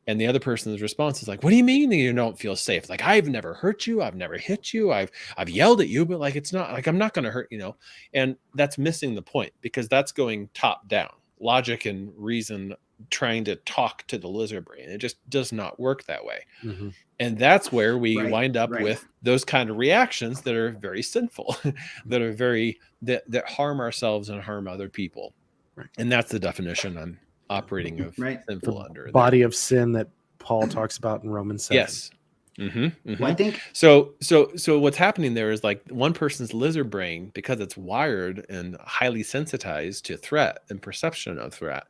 And the other person's response is like, what do you mean that you don't feel safe? Like, I've never hurt you. I've never hit you. I've yelled at you, but like, it's not like, I'm not going to hurt, you know? And that's missing the point, because that's going top down. Logic and reason trying to talk to the lizard brain. It just does not work that way. Mm-hmm. And that's where we Right, wind up right. with those kind of reactions that are very sinful, that are that harm ourselves and harm other people. Right. And that's the definition I'm operating of Right. sinful under. Body of sin that Paul talks about in Romans 7. Yes. Mm-hmm, mm-hmm. Well, I think So what's happening there is like one person's lizard brain, because it's wired and highly sensitized to threat and perception of threat,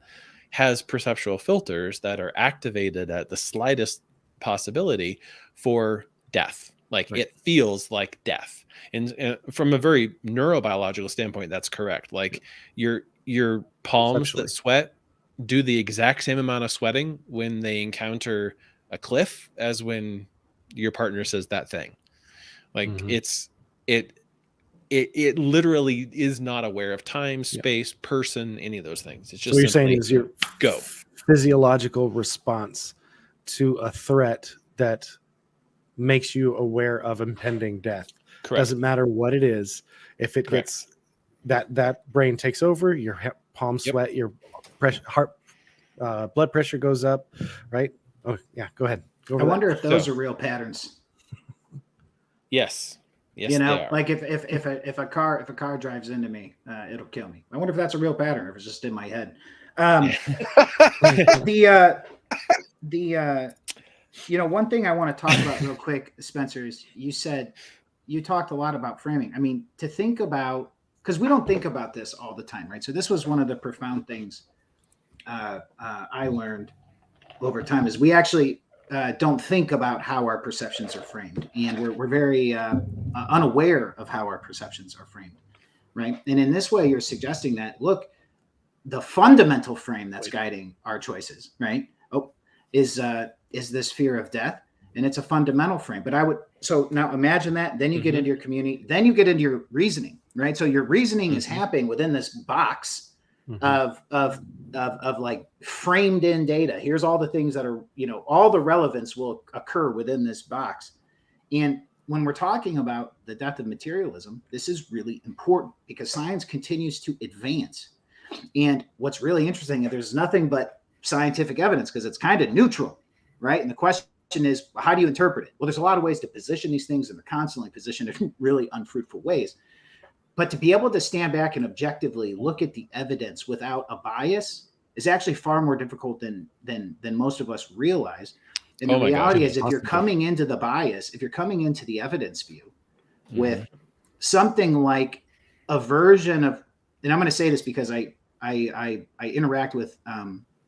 has perceptual filters that are activated at the slightest possibility for death. Like Right. it feels like death. And from a very neurobiological standpoint, that's correct. Like your palms that sweat do the exact same amount of sweating when they encounter a cliff as when your partner says that thing. Like it literally is not aware of time, space, person, any of those things. It's just, so what you're saying is your go physiological response to a threat that makes you aware of impending death. Correct. Doesn't matter what it is. If it gets that brain takes over, your palms sweat, your heart, blood pressure goes up, right? Oh yeah, go ahead. I wonder if those are real patterns. Yes. Yes, you know, they are. like if a car drives into me, it'll kill me. I wonder if that's a real pattern, or if it's just in my head. You know, one thing I want to talk about real quick, Spencer, is you talked a lot about framing. I mean, to think about, because we don't think about this all the time, right? So this was one of the profound things I learned over time, is we actually don't think about how our perceptions are framed, and we're very unaware of how our perceptions are framed, right? And in this way, you're suggesting that, look, the fundamental frame that's guiding our choices, right? Is this fear of death, and it's a fundamental frame. But so now imagine that. Then you get into your community. Then you get into your reasoning, right? So your reasoning is happening within this box of like framed in data. Here's all the things that are, you know, all the relevance will occur within this box. And when we're talking about the death of materialism, this is really important because science continues to advance. And what's really interesting is there's nothing but scientific evidence, because it's kind of neutral, right? And the question is, how do you interpret it? Well, there's a lot of ways to position these things, and they're constantly positioned in really unfruitful ways. But to be able to stand back and objectively look at the evidence without a bias is actually far more difficult than most of us realize. And the reality is, if you're coming into the bias, if you're coming into the evidence view with something like a version of, and I'm going to say this because I interact with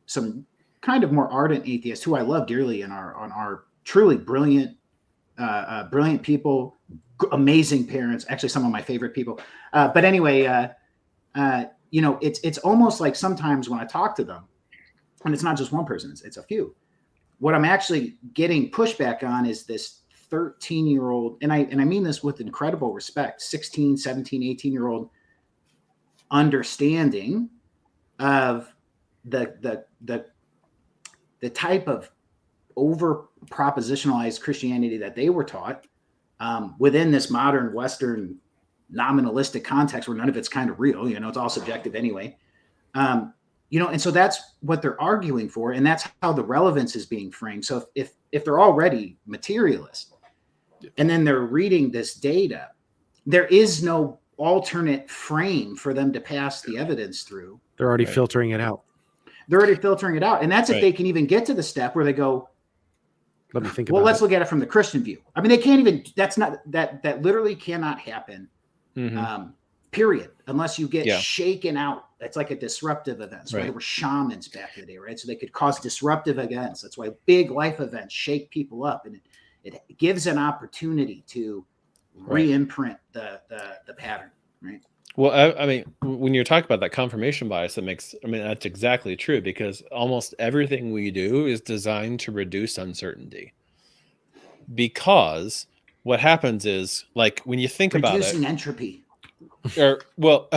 some kind of more ardent atheists who I love dearly, and on our truly brilliant people, amazing parents, actually some of my favorite people. But anyway, you know, it's almost like sometimes when I talk to them, and it's not just one person, it's a few, what I'm actually getting pushback on is this 13-year-old, and I mean this with incredible respect, 16, 17, 18-year-old understanding of the type of over propositionalized Christianity that they were taught within this modern Western nominalistic context where none of it's kind of real, you know, it's all subjective anyway. You know, and so that's what they're arguing for, and that's how the relevance is being framed. So if they're already materialist and then they're reading this data, there is no alternate frame for them to pass the evidence through. They're already filtering it out. They're already filtering it out. And that's if they can even get to the step where they go, let me think well, about let's look at it from the Christian view. I mean, they can't even, that literally cannot happen, period, unless you get shaken out. It's like a disruptive event. So there were shamans back in the day, right? So they could cause disruptive events. That's why big life events shake people up, and it gives an opportunity to re-imprint the pattern, right? Well, I mean, when you're talking about that confirmation bias, that's exactly true, because almost everything we do is designed to reduce uncertainty. Because what happens is, like, when you think about it, reducing entropy. Well,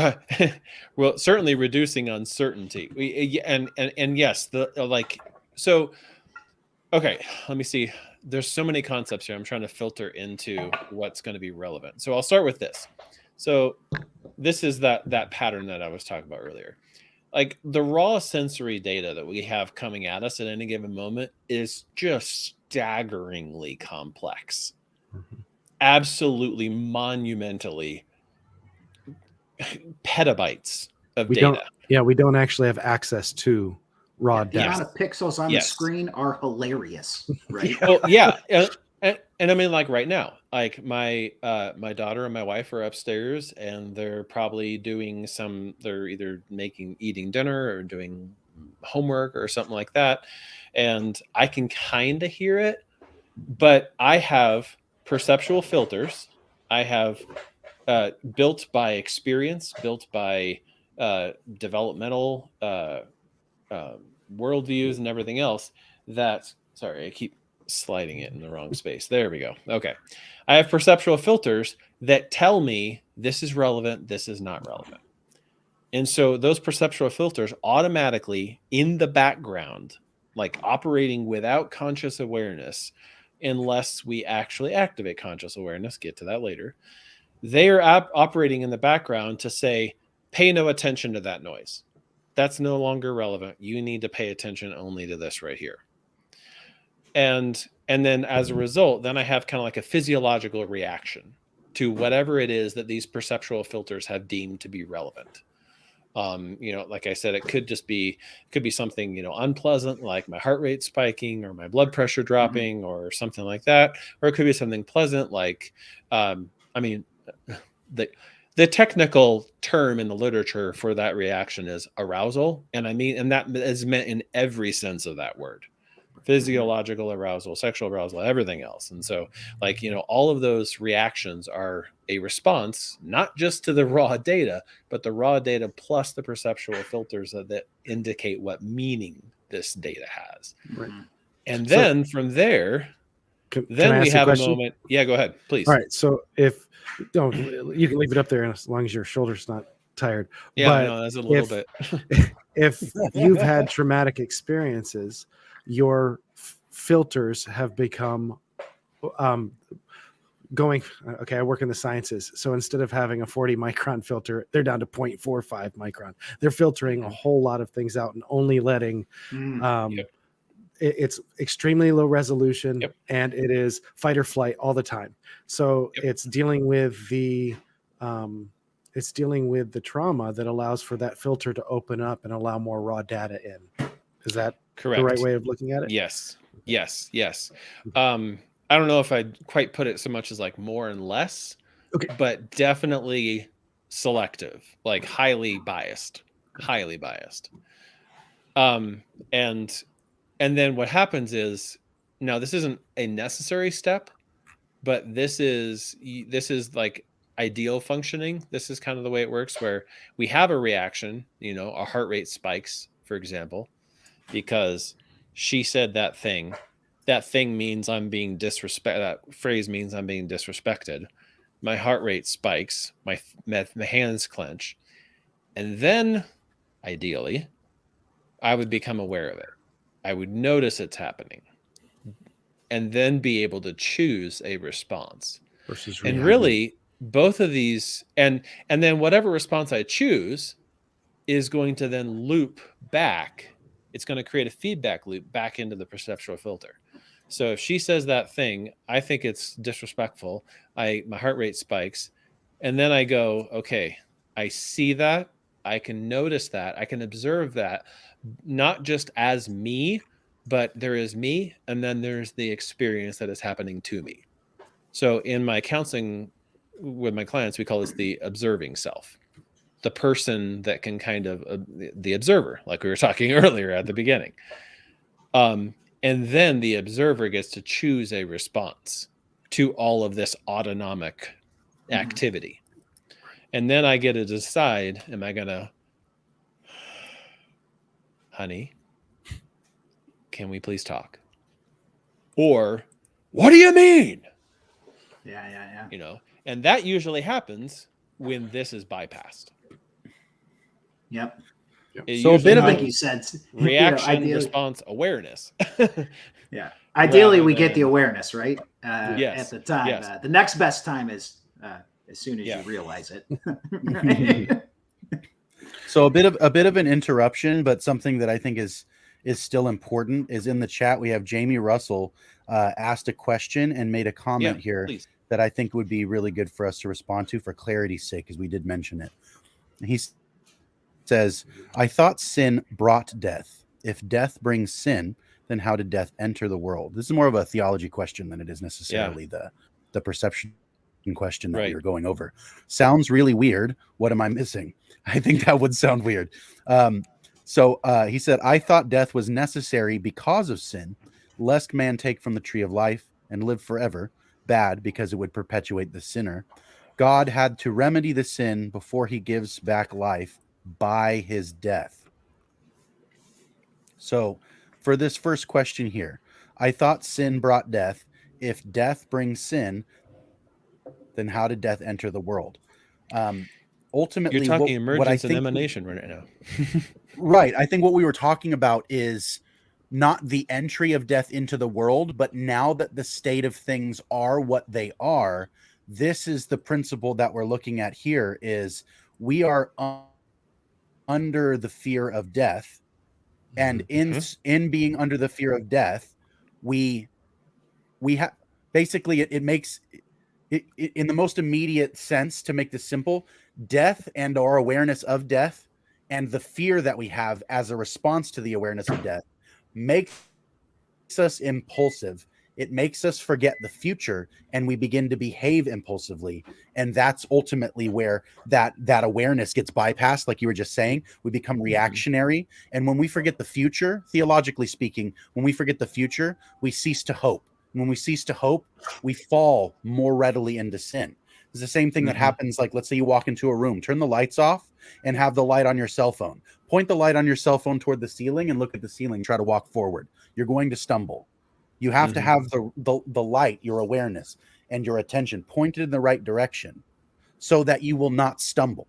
certainly reducing uncertainty. And yes, okay, let me see. There's so many concepts here. I'm trying to filter into what's going to be relevant. So I'll start with this. So this is that pattern that I was talking about earlier. like the raw sensory data that we have coming at us at any given moment is just staggeringly complex. Absolutely monumentally petabytes of data. We don't actually have access to raw The data. amount of pixels on the screen are hilarious, right? Well, yeah. And I mean, like right now, like my daughter and my wife are upstairs and they're probably doing they're either eating dinner or doing homework or something like that. And I can kind of hear it, but I have perceptual filters. I have built by experience, built by developmental worldviews and everything else sorry, I keep sliding it in the wrong space. There we go. Okay. I have perceptual filters that tell me this is relevant, this is not relevant. And so those perceptual filters automatically in the background, like operating without conscious awareness, unless we actually activate conscious awareness, get to that later, they are operating in the background to say, pay no attention to that noise. That's no longer relevant. You need to pay attention only to this right here. And then as a result, then I have kind of like a physiological reaction to whatever it is that these perceptual filters have deemed to be relevant. Like I said, it could be something, unpleasant, like my heart rate spiking or my blood pressure dropping or something like that. Or it could be something pleasant, like, the technical term in the literature for that reaction is arousal. And that is meant in every sense of that word. Physiological arousal, sexual arousal, everything else. And so, like, all of those reactions are a response, not just to the raw data, but the raw data plus the perceptual filters that indicate what meaning this data has. Right. And then from there, then we have a moment. Yeah, go ahead, please. All right. So you can leave it up there as long as your shoulder's not tired. Yeah, but no, that's a little bit. If you've had traumatic experiences, your filters have become I work in the sciences, so instead of having a 40 micron filter, they're down to 0.45 micron. They're filtering a whole lot of things out and only letting it's extremely low resolution, and it is fight or flight all the time. So it's dealing with the trauma that allows for that filter to open up and allow more raw data in. Is that correct? The right way of looking at it? Yes. I don't know if I'd quite put it so much as like more and less, but definitely selective, like highly biased. And then what happens is, now this isn't a necessary step, but this is like ideal functioning. This is kind of the way it works, where we have a reaction, our heart rate spikes, for example, because she said that thing. That thing means I'm being disrespected. That phrase means I'm being disrespected. My heart rate spikes. My hands clench. And then, ideally, I would become aware of it. I would notice it's happening. And then be able to choose a response. Versus and really, both of these, and then whatever response I choose is going to then loop back. It's going to create a feedback loop back into the perceptual filter. So if she says that thing, I think it's disrespectful. My heart rate spikes. And then I go, okay, I see that. I can notice that. I can observe that, not just as me, but there is me. And then there's the experience that is happening to me. So in my counseling with my clients, we call this the observing self. The person that can kind of, the observer, like we were talking earlier at the beginning. And then the observer gets to choose a response to all of this autonomic activity. And then I get to decide, am I going to, honey, can we please talk? Or, what do you mean? Yeah. And that usually happens when this is bypassed. Yep. So a bit of, like you said, reaction, response, awareness. Yeah. Ideally, we get the awareness, right? Yes. At the time. Yes. The next best time is as soon as you realize it. So a bit of an interruption, but something that I think is still important is in the chat. We have Jamie Russell asked a question and made a comment here please. that I think would be really good for us to respond to for clarity's sake, as we did mention it. He says, I thought sin brought death. If death brings sin, then how did death enter the world? This is more of a theology question than it is necessarily the perception question that we were going over. Sounds really weird. What am I missing? I think that would sound weird. So he said, I thought death was necessary because of sin, lest man take from the tree of life and live forever. Bad, because it would perpetuate the sinner. God had to remedy the sin before he gives back life by his death. So for this first question here, I thought sin brought death. If death brings sin, then how did death enter the world? Ultimately, you're talking emergence and emanation right now. Right. I think what we were talking about is not the entry of death into the world, but now that the state of things are what they are, this is the principle that we're looking at here is we are under the fear of death. And in being under the fear of death, we have basically it makes it in the most immediate sense, to make this simple, death and our awareness of death and the fear that we have as a response to the awareness of death makes us impulsive. It makes us forget the future and we begin to behave impulsively. And that's ultimately where that awareness gets bypassed. Like you were just saying, we become reactionary. And when we forget the future, theologically speaking, when we forget the future, we cease to hope. When we cease to hope, we fall more readily into sin. It's the same thing that happens. Like, let's say you walk into a room, turn the lights off and have the light on your cell phone. Point the light on your cell phone toward the ceiling and look at the ceiling. Try to walk forward. You're going to stumble. You have to have the light, your awareness and your attention pointed in the right direction so that you will not stumble,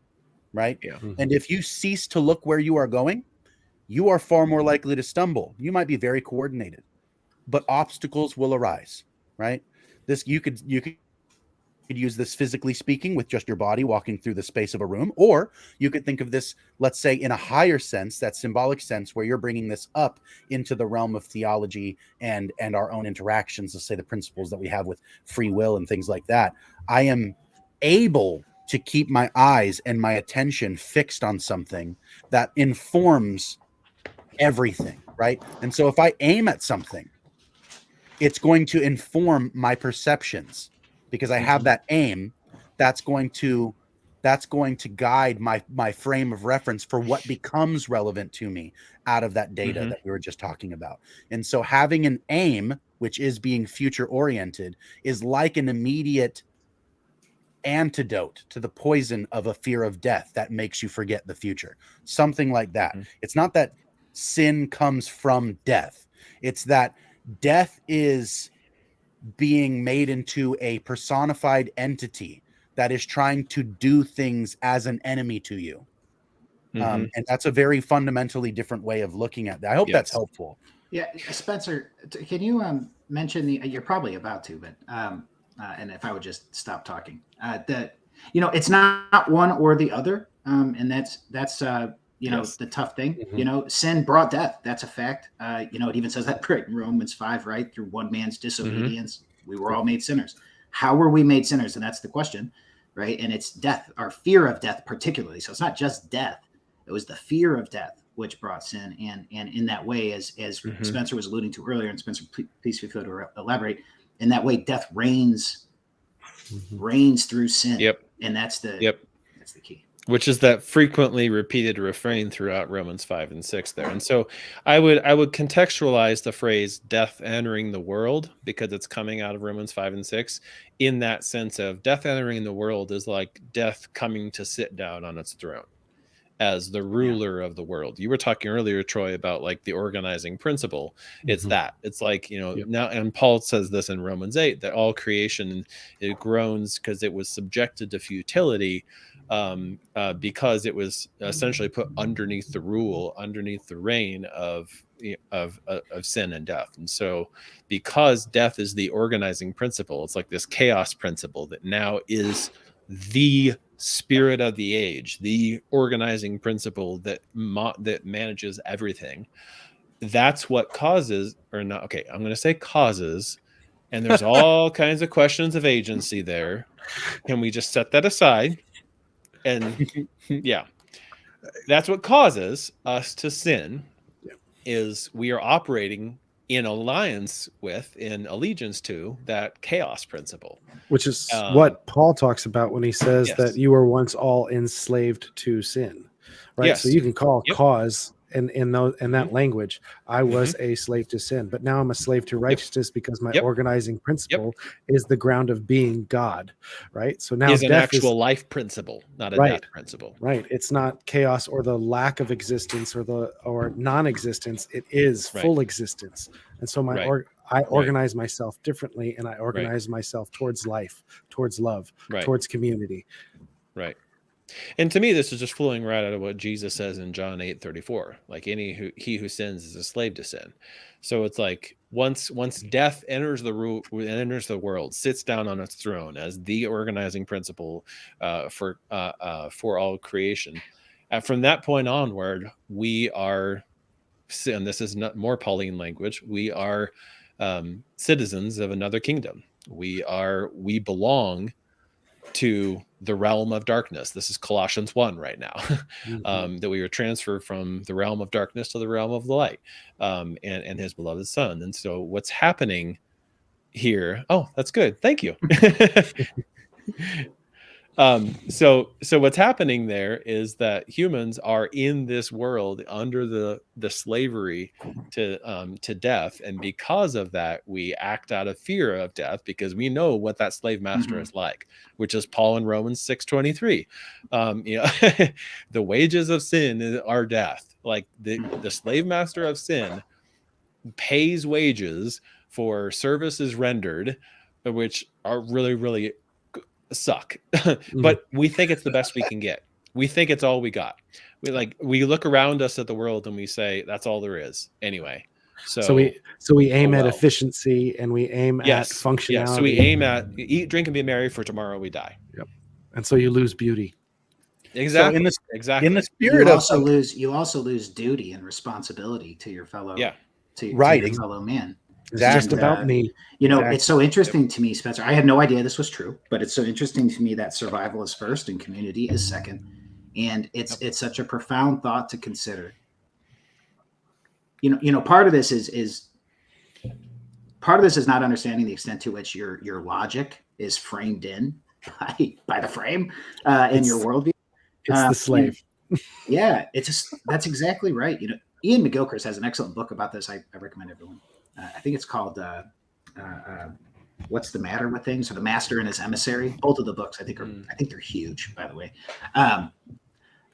right? Yeah. And if you cease to look where you are going, you are far more likely to stumble. You might be very coordinated, but obstacles will arise, right? This you could use this physically speaking with just your body walking through the space of a room, or you could think of this, let's say, in a higher sense, that symbolic sense, where you're bringing this up into the realm of theology and our own interactions. Let's say the principles that we have with free will and things like that. I am able to keep my eyes and my attention fixed on something that informs everything, right? And so if I aim at something, it's going to inform my perceptions. Because I have that aim, that's going to guide my frame of reference for what becomes relevant to me out of that data that we were just talking about. And so having an aim, which is being future oriented, is like an immediate antidote to the poison of a fear of death that makes you forget the future. Something like that. It's not that sin comes from death. It's that death is being made into a personified entity that is trying to do things as an enemy to you. And that's a very fundamentally different way of looking at that. I hope that's helpful. Yeah. Spencer, can you mention you're probably about to, but and if I would just stop talking, that, it's not one or the other. And that's the tough thing, sin brought death. That's a fact. It even says that in Romans 5, right? Through one man's disobedience, we were all made sinners. How were we made sinners? And that's the question, right? And it's death, our fear of death particularly. So it's not just death. It was the fear of death which brought sin. And in that way, as Spencer was alluding to earlier, and Spencer, please feel free to elaborate, in that way, death reigns through sin. Yep. And that's the key. Which is that frequently repeated refrain throughout Romans 5 and 6 there. And so I would contextualize the phrase death entering the world, because it's coming out of Romans 5 and 6, in that sense of death entering the world is like death coming to sit down on its throne as the ruler of the world. You were talking earlier, Troy, about like the organizing principle. It's that. It's like, now, and Paul says this in Romans 8, that all creation, it groans because it was subjected to futility, because it was essentially put underneath the rule, underneath the reign of sin and death. And so because death is the organizing principle, it's like this chaos principle that now is the spirit of the age, the organizing principle that manages everything. That's what causes, or not. Okay, I'm going to say causes, and there's all kinds of questions of agency there. Can we just set that aside? And yeah, that's what causes us to sin. Is we are operating in alliance with, in allegiance to that chaos principle, which is what Paul talks about when he says that you were once all enslaved to sin, right? Yes. So you can call cause in that language, I was a slave to sin, but now I'm a slave to righteousness because my organizing principle is the ground of being God, right? So now is an death actual life principle, not a death principle. Right. It's not chaos or the lack of existence or non-existence. It is full existence. And so I organize myself differently, and I organize myself towards life, towards love, towards community. Right. And to me, this is just flowing right out of what Jesus says in John 8:34. Like he who sins is a slave to sin. So it's like once death enters the world, sits down on its throne as the organizing principle for all creation. From that point onward, we are, and this is not more Pauline language, we are citizens of another kingdom. We belong to the realm of darkness. This is Colossians 1 right now, that we were transferred from the realm of darkness to the realm of the light, and his beloved son. And so what's happening here? Oh, that's good. Thank you. So what's happening there is that humans are in this world under the slavery to death, and because of that, we act out of fear of death because we know what that slave master is like, which is Paul in Romans 6:23. The wages of sin are death. Like the slave master of sin pays wages for services rendered, which are really, really suck. But we think it's the best we can get. We think it's all we got. We look around us at the world and we say that's all there is anyway. So we aim at efficiency, and we aim at functionality. Yes. So we aim at eat, drink, and be merry, for tomorrow we die. Yep. And so you lose beauty. Exactly. So in the spirit you also lose duty and responsibility to your fellow to your fellow man. It's just about me. It's so interesting to me, Spencer. I had no idea this was true, but it's so interesting to me that survival is first and community is second. And it's such a profound thought to consider. Part of this is not understanding the extent to which your logic is framed in by the frame in your worldview. It's the slave. That's exactly right. Ian McGilchrist has an excellent book about this. I recommend everyone. I think it's called "What's the Matter with Things" or "The Master and His Emissary." Both of the books I think they're huge, by the way.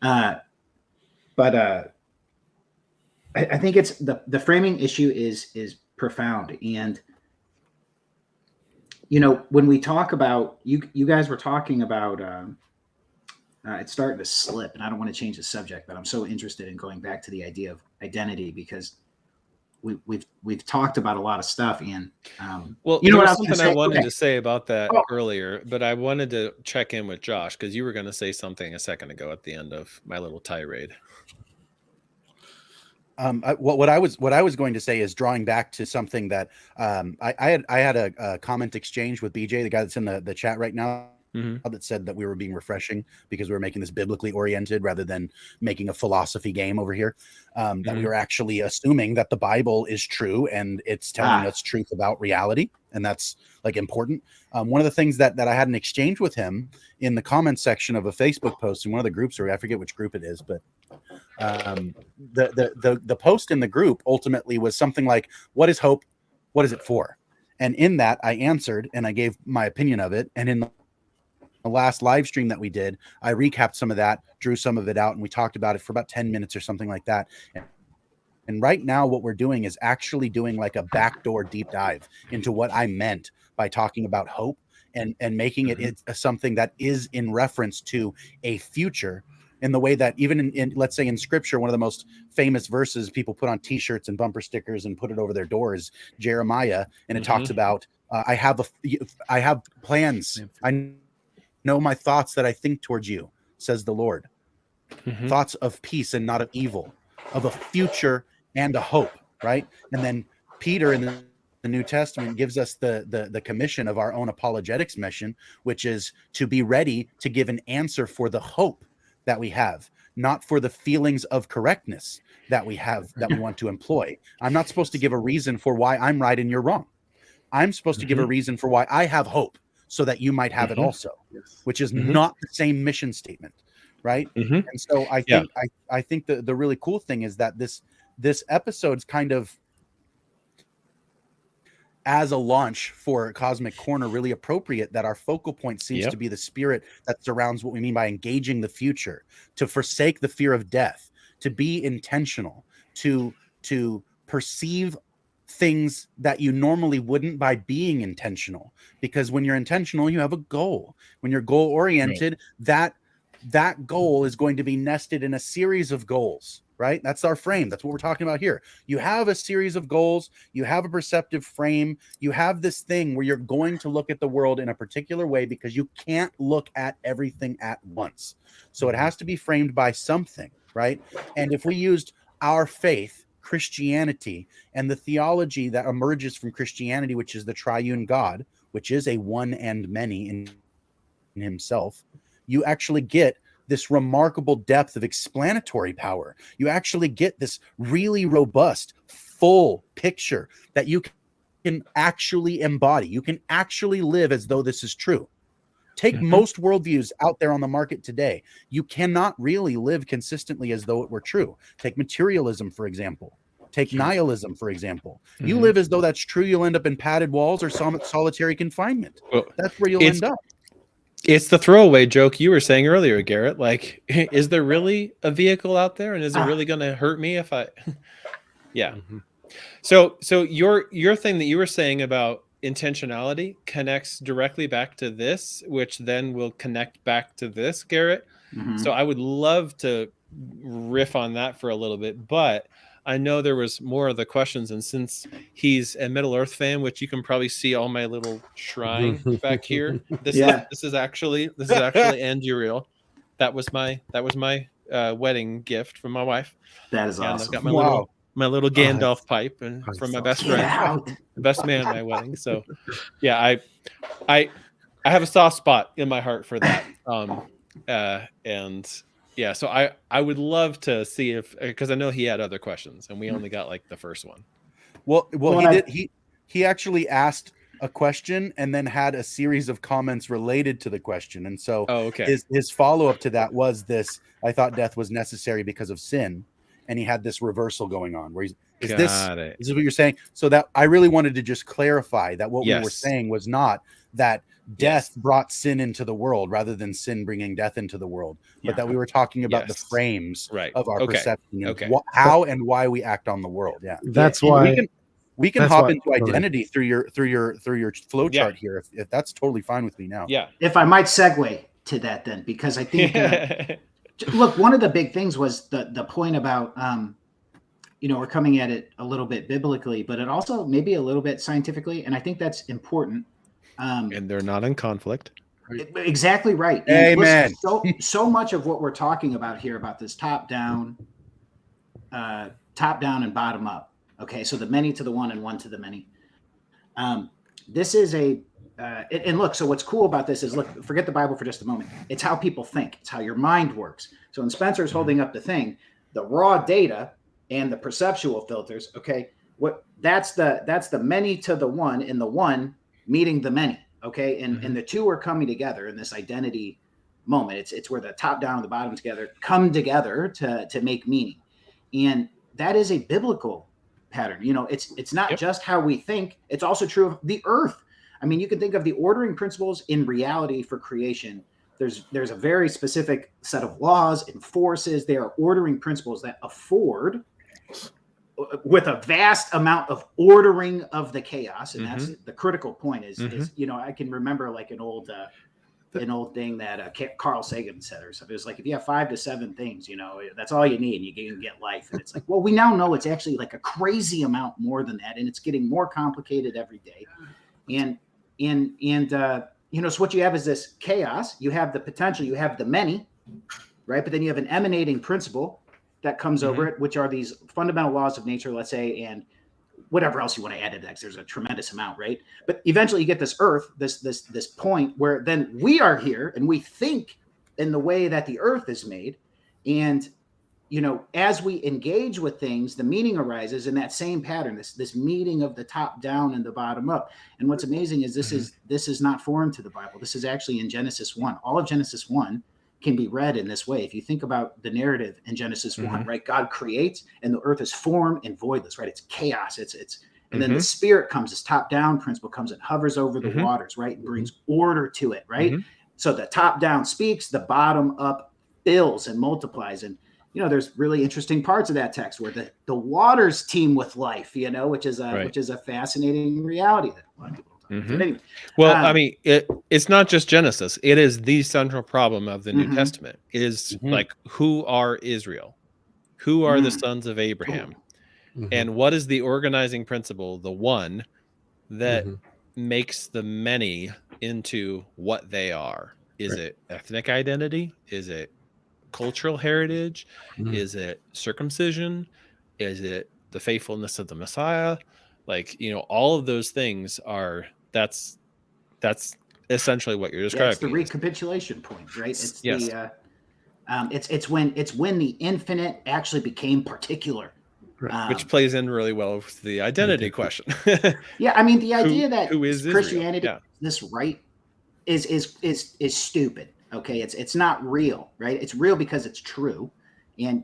But I think it's the framing issue is profound, and when we talk about you guys were talking about it's starting to slip, and I don't want to change the subject, but I'm so interested in going back to the idea of identity because we've talked about a lot of stuff, and something I wanted to say about that earlier, but I wanted to check in with Josh because you were going to say something a second ago at the end of my little tirade. What I was going to say is drawing back to something that I had a comment exchange with BJ, the guy that's in the chat right now. That said that we were being refreshing because we were making this biblically oriented rather than making a philosophy game over here. That we were actually assuming that the Bible is true and it's telling us truth about reality, and that's like important. One of the things that I had an exchange with him in the comments section of a Facebook post in one of the groups, or I forget which group it is, but the post in the group ultimately was something like, "What is hope? What is it for?" And in that, I answered and I gave my opinion of it, and in the last live stream that we did, I recapped some of that, drew some of it out, and we talked about it for about 10 minutes or something like that. And right now what we're doing is actually doing like a backdoor deep dive into what I meant by talking about hope and making it something that is in reference to a future, in the way that even in let's say in scripture, one of the most famous verses people put on t-shirts and bumper stickers and put it over their doors, Jeremiah, and it talks about I have plans. know my thoughts that I think towards you, says the Lord. Mhm. Thoughts of peace and not of evil, of a future and a hope, right? And then Peter in the New Testament gives us the commission of our own apologetics mission, which is to be ready to give an answer for the hope that we have, not for the feelings of correctness that we have, that we want to employ. I'm not supposed to give a reason for why I'm right and you're wrong. I'm supposed to give a reason for why I have hope so that you might have it also, which is not the same mission statement, right? And so I think I think the really cool thing is that this episode's kind of, as a launch for Cosmic Corner, really appropriate, that our focal point seems to be the spirit that surrounds what we mean by engaging the future, to forsake the fear of death, to be intentional, to perceive things that you normally wouldn't by being intentional. Because when you're intentional, you have a goal. When you're goal oriented, that goal is going to be nested in a series of goals, right? That's our frame. That's what we're talking about here. You have a series of goals, you have a perceptive frame, you have this thing where you're going to look at the world in a particular way because you can't look at everything at once. So it has to be framed by something, right? And if we used our faith, Christianity, and the theology that emerges from Christianity, which is the triune God, which is a one and many in himself, you actually get this remarkable depth of explanatory power. You actually get this really robust, full picture that you can actually embody. You can actually live as though this is true. Take most worldviews out there on the market today. You cannot really live consistently as though it were true. Take materialism, for example. Take nihilism, for example. You live as though that's true, you'll end up in padded walls or solitary confinement. Well, that's where you'll end up. It's the throwaway joke you were saying earlier, Garrett. Like, is there really a vehicle out there, and is it really going to hurt me if I? So your thing that you were saying about intentionality connects directly back to this, which then will connect back to this, Garrett. So I would love to riff on that for a little bit, but I know there was more of the questions, and since he's a Middle Earth fan, which you can probably see all my little shrine back here. This is actually Anduriel. That was my wedding gift from my wife. That is awesome. I've got my little Gandalf pipe and from my best friend, the best man at my wedding. So yeah, I have a soft spot in my heart for that. And yeah, so I would love to see if, because I know he had other questions and we only got like the first one. Well, he actually asked a question and then had a series of comments related to the question. And so his follow-up to that was this: I thought death was necessary because of sin. And he had this reversal going on where is this what you're saying? So that I really wanted to just clarify that what we were saying was not that death brought sin into the world rather than sin bringing death into the world, but that we were talking about the frames of our perception and how and why we act on the world. Yeah, that's why we can hop into identity through your flow chart here if that's totally fine with me now. Yeah, if I might segue to that then, because I think look, one of the big things was the point about we're coming at it a little bit biblically, but it also maybe a little bit scientifically, and I think that's important. And they're not in conflict. Exactly right. And amen. Listen, so much of what we're talking about here about this top down and bottom up. Okay, so the many to the one and one to the many. This is and look, so what's cool about this is, look, forget the Bible for just a moment. It's how people think. It's how your mind works. So when Spencer's holding up the thing, the raw data and the perceptual filters, okay, that's the many to the one, and the one meeting the many, okay, and the two are coming together in this identity moment. It's where the top down and the bottom together come together to make meaning, and that is a biblical pattern. It's not just how we think; it's also true of the earth. I mean, you can think of the ordering principles in reality for creation. There's a very specific set of laws and forces. They are ordering principles that afford, with a vast amount of ordering of the chaos. And that's the critical point is I can remember like an old thing that Carl Sagan said or something. It was like, if you have 5 to 7 things, that's all you need and you can get life. And it's like, well, we now know it's actually like a crazy amount more than that. And it's getting more complicated every day. And so what you have is this chaos. You have the potential, you have the many, right? But then you have an emanating principle that comes over it, which are these fundamental laws of nature, let's say, and whatever else you want to add to that, 'cause there's a tremendous amount, right? But eventually you get this earth, this point where then we are here and we think in the way that the earth is made. And, as we engage with things, the meaning arises in that same pattern, this meeting of the top down and the bottom up. And what's amazing is this is not foreign to the Bible. This is actually in Genesis 1. All of Genesis 1 can be read in this way. If you think about the narrative in Genesis 1, right? God creates and the earth is form and voidless, right? It's chaos. And then the spirit comes, this top down principle comes and hovers over the waters, right? And brings order to it, right? So the top down speaks, the bottom up fills and multiplies. And, there's really interesting parts of that text where the waters teem with life, which is a fascinating reality that a lot of people don't talk about. Anyway, well, I mean, it's not just Genesis. It is the central problem of the New Testament. It is like, who are Israel? Who are the sons of Abraham? And what is the organizing principle, the one that makes the many into what they are? Is it ethnic identity? Is it cultural heritage? Is it circumcision? Is it the faithfulness of the Messiah? Like, all of those things are, that's essentially what you're describing. It's the recapitulation point, right? It's it's when the infinite actually became particular. Which plays in really well with the identity question. Yeah, I mean, the idea that who is Christianity, this right, is stupid. Okay, it's not real, right? It's real because it's true, and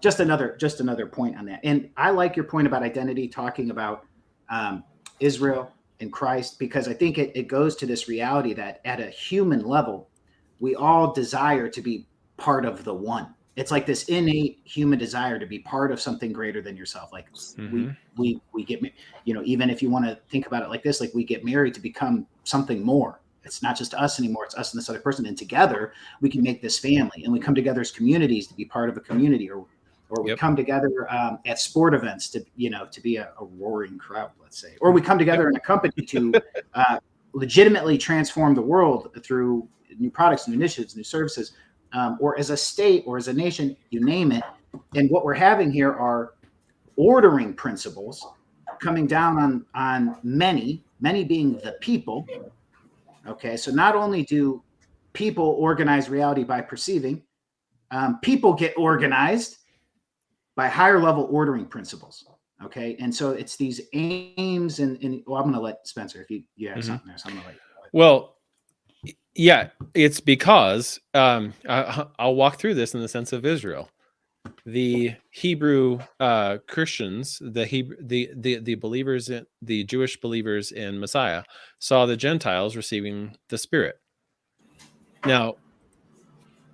just another point on that. And I like your point about identity, talking about Israel and Christ, because I think it goes to this reality that at a human level, we all desire to be part of the one. It's like this innate human desire to be part of something greater than yourself. Like we get, even if you want to think about it like this, like we get married to become something more. It's not just us anymore. It's us and this other person. And together we can make this family, and we come together as communities to be part of a community, or we come together at sport events to be a roaring crowd, let's say, or we come together in a company to legitimately transform the world through new products, new initiatives, new services. Or as a state or as a nation, you name it. And what we're having here are ordering principles coming down on many being the people. Okay, so not only do people organize reality by perceiving, people get organized by higher level ordering principles. Okay, and so it's these aims and well, I'm going to let Spencer, if you have something there, so I'm going to let you. Well, yeah, it's because I'll walk through this in the sense of Israel. The Hebrew Christians, the believers, the Jewish believers in Messiah, saw the Gentiles receiving the Spirit. Now,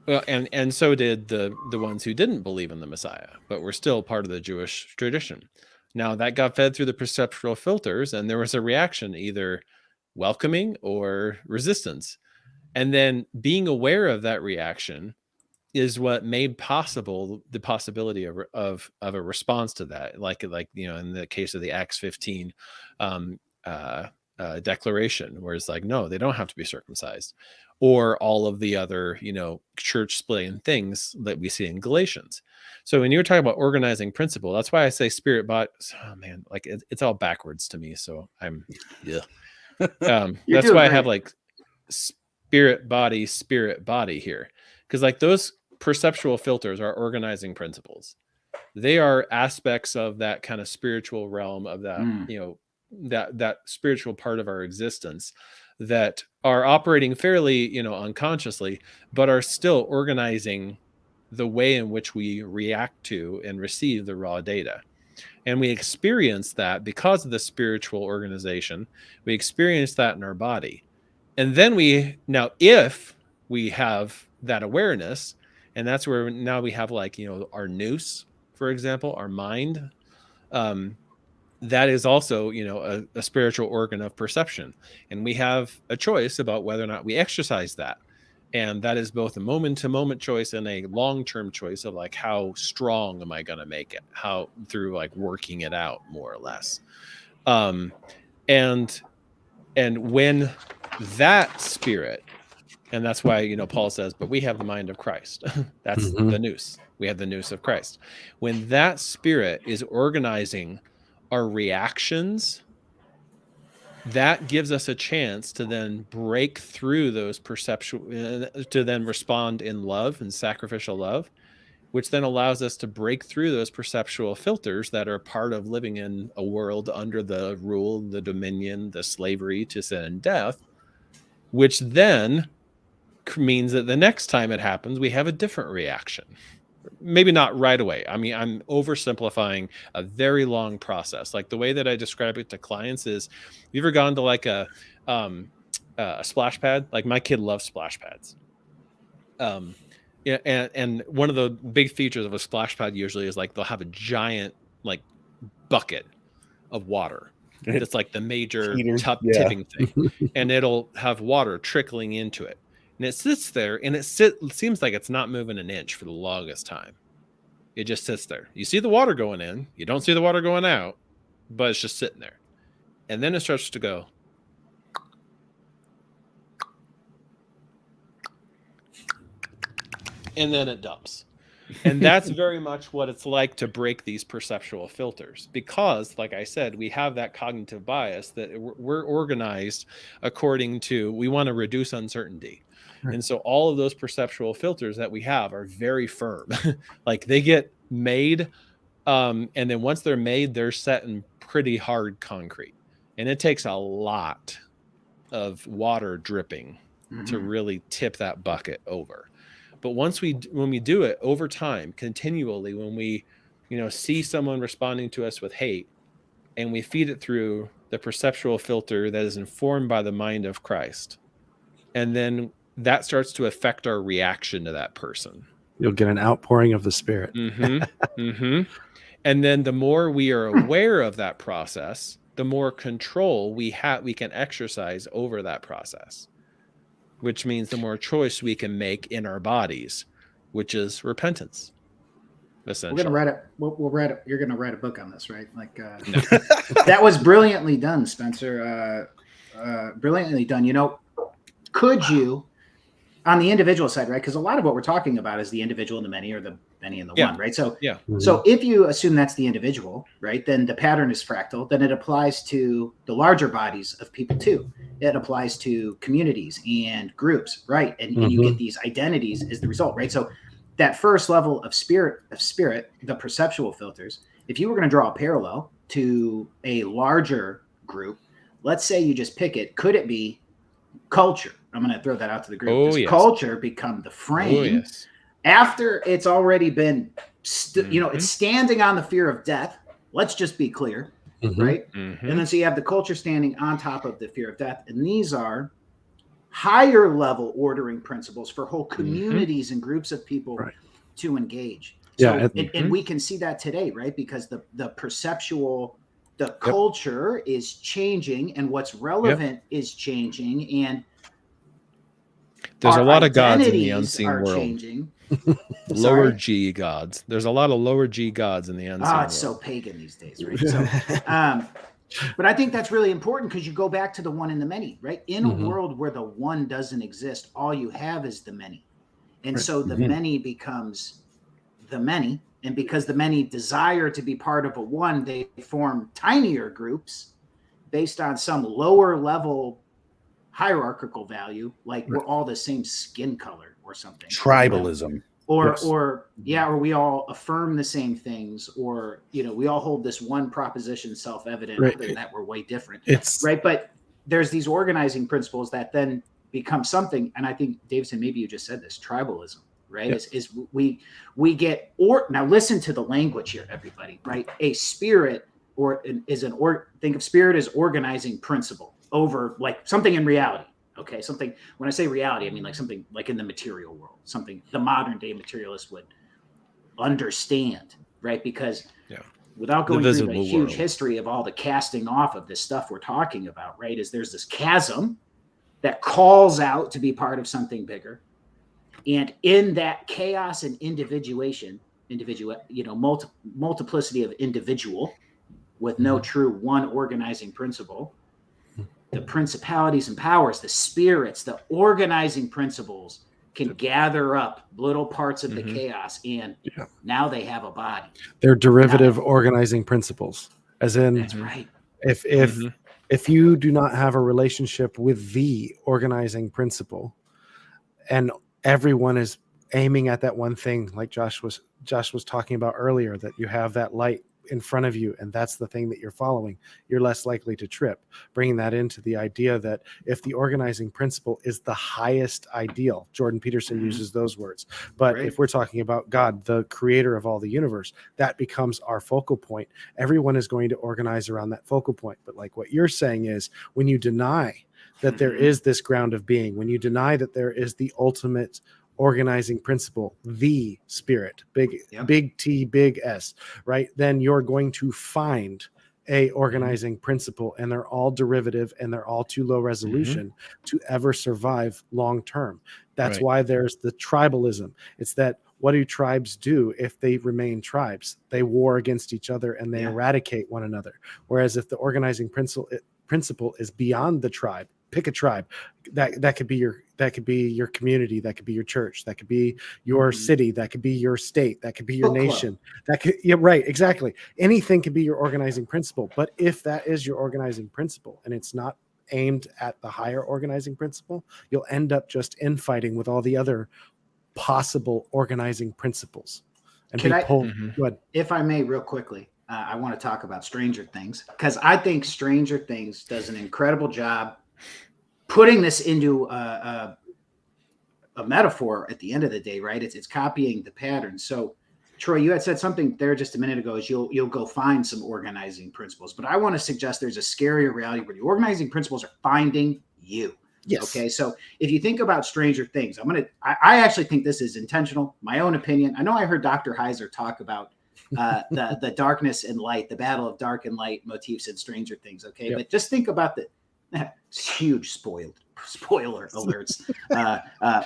and so did the ones who didn't believe in the Messiah, but were still part of the Jewish tradition. Now that got fed through the perceptual filters, and there was a reaction, either welcoming or resistance. And then being aware of that reaction is what made possible the possibility of a response to that. Like in the case of the Acts 15 declaration, where it's like, no, they don't have to be circumcised, or all of the other, church splitting things that we see in Galatians. So when you're talking about organizing principle, that's why I say spirit, body. Oh man, like it's all backwards to me. So I'm, that's why I have like spirit body here, because like those perceptual filters are organizing principles. They are aspects of that kind of spiritual realm of that that spiritual part of our existence that are operating fairly unconsciously, but are still organizing the way in which we react to and receive the raw data. And we experience that because of the spiritual organization. We experience that in our body. And then if we have that awareness, and that's where now we have like, our nous, for example, our mind, that is also, a spiritual organ of perception. And we have a choice about whether or not we exercise that. And that is both a moment-to-moment choice and a long-term choice of like, how strong am I going to make it? How through like working it out more or less. And And when that spirit, and that's why, you know, Paul says, but we have the mind of Christ. That's the nous. We have the nous of Christ. When that spirit is organizing our reactions, that gives us a chance to then break through those perceptual, to then respond in love and sacrificial love, which then allows us to break through those perceptual filters that are part of living in a world under the rule, the dominion, the slavery to sin and death, which then means that the next time it happens, we have a different reaction. Maybe not right away. I mean, I'm oversimplifying a very long process. Like the way that I describe it to clients is, you ever gone to like a splash pad? Like my kid loves splash pads. Yeah, and one of the big features of a splash pad usually is like they'll have a giant like bucket of water. That's like the major tipping thing, and it'll have water trickling into it. And it sits there, and it seems like it's not moving an inch for the longest time. It just sits there. You see the water going in. You don't see the water going out, but it's just sitting there. And then it starts to go. And then it dumps. And that's very much what it's like to break these perceptual filters. Because, like I said, we have that cognitive bias that we're organized according to, we want to reduce uncertainty. And so all of those perceptual filters that we have are very firm. Like they get made, and then once they're made, they're set in pretty hard concrete. And it takes a lot of water dripping to really tip that bucket over. But when we do it over time, continually, when we, you know, see someone responding to us with hate, and we feed it through the perceptual filter that is informed by the mind of Christ, and then that starts to affect our reaction to that person. You'll get an outpouring of the Spirit. And then the more we are aware of that process, the more control we can exercise over that process, which means the more choice we can make in our bodies, which is repentance. Essentially. We're gonna write it. We'll write it. You're gonna write a book on this, right? Like that was brilliantly done, Spencer. Brilliantly done. You know, could you, on the individual side, right? Because a lot of what we're talking about is the individual and the many, or the many and the one, right? So, so if you assume that's the individual, right, then the pattern is fractal. Then it applies to the larger bodies of people too. It applies to communities and groups, right? And you get these identities as the result, right? So that first level of spirit, the perceptual filters. If you were going to draw a parallel to a larger group, let's say you just pick it. Could it be culture? I'm going to throw that out to the group. Does culture become the frame after it's already been, you know, it's standing on the fear of death? Let's just be clear, right? And then so you have the culture standing on top of the fear of death. And these are higher level ordering principles for whole communities and groups of people to engage. So, and we can see that today, right? Because the perceptual, the culture is changing, and what's relevant is changing, and there's a lot of gods in the unseen world. Changing. Lower G gods. There's a lot of lower G gods in the unseen world. It's so pagan these days, right? So, but I think that's really important, because you go back to the one and the many, right? In a world where the one doesn't exist, all you have is the many. And so the many becomes the many. And because the many desire to be part of a one, they form tinier groups based on some lower level hierarchical value, like we're all the same skin color or something. Tribalism. Or we all affirm the same things, or, you know, we all hold this one proposition self-evident, other than that we're way different. Right. But there's these organizing principles that then become something. And I think, Davidson, maybe you just said this, tribalism, right? Is we get, or now listen to the language here, everybody, right? A spirit think of spirit as organizing principle over like something in reality. Okay. Something, when I say reality, I mean like something like in the material world, something the modern day materialist would understand, right? Because without going through the huge history of all the casting off of this stuff we're talking about, right, is there's this chasm that calls out to be part of something bigger. And in that chaos and individuation, you know, multiplicity of individual with no true one organizing principle, the principalities and powers, the spirits, the organizing principles can gather up little parts of the chaos, and now they have a body. They're derivative organizing principles, as in that's right. If you do not have a relationship with the organizing principle, and everyone is aiming at that one thing, like Josh was talking about earlier, that you have that light in front of you and that's the thing that you're following, you're less likely to trip. Bringing that into the idea that if the organizing principle is the highest ideal, Jordan Peterson uses those words, but if we're talking about God, the creator of all the universe, that becomes our focal point. Everyone is going to organize around that focal point. But like what you're saying is, when you deny that there is this ground of being, when you deny that there is the ultimate organizing principle, the spirit, big T, big S, right? Then you're going to find a organizing principle, and they're all derivative and they're all too low resolution to ever survive long term. That's why there's the tribalism. It's that, what do tribes do if they remain tribes? They war against each other and they eradicate one another. Whereas if the organizing principle is beyond the tribe, pick a tribe. That could be your community, that could be your church, that could be your city, that could be your state, that could be your nation. That could exactly. Anything could be your organizing principle. But if that is your organizing principle and it's not aimed at the higher organizing principle, you'll end up just infighting with all the other possible organizing principles. And if I may, real quickly, I want to talk about Stranger Things, because I think Stranger Things does an incredible job putting this into a metaphor at the end of the day, right? It's copying the pattern. So, Troy, you had said something there just a minute ago, is you'll go find some organizing principles. But I want to suggest there's a scarier reality where the organizing principles are finding you. Yes. Okay. So if you think about Stranger Things, I actually think this is intentional. My own opinion. I know I heard Dr. Heiser talk about the darkness and light, the battle of dark and light motifs in Stranger Things. Okay. But just think about huge spoiler alerts.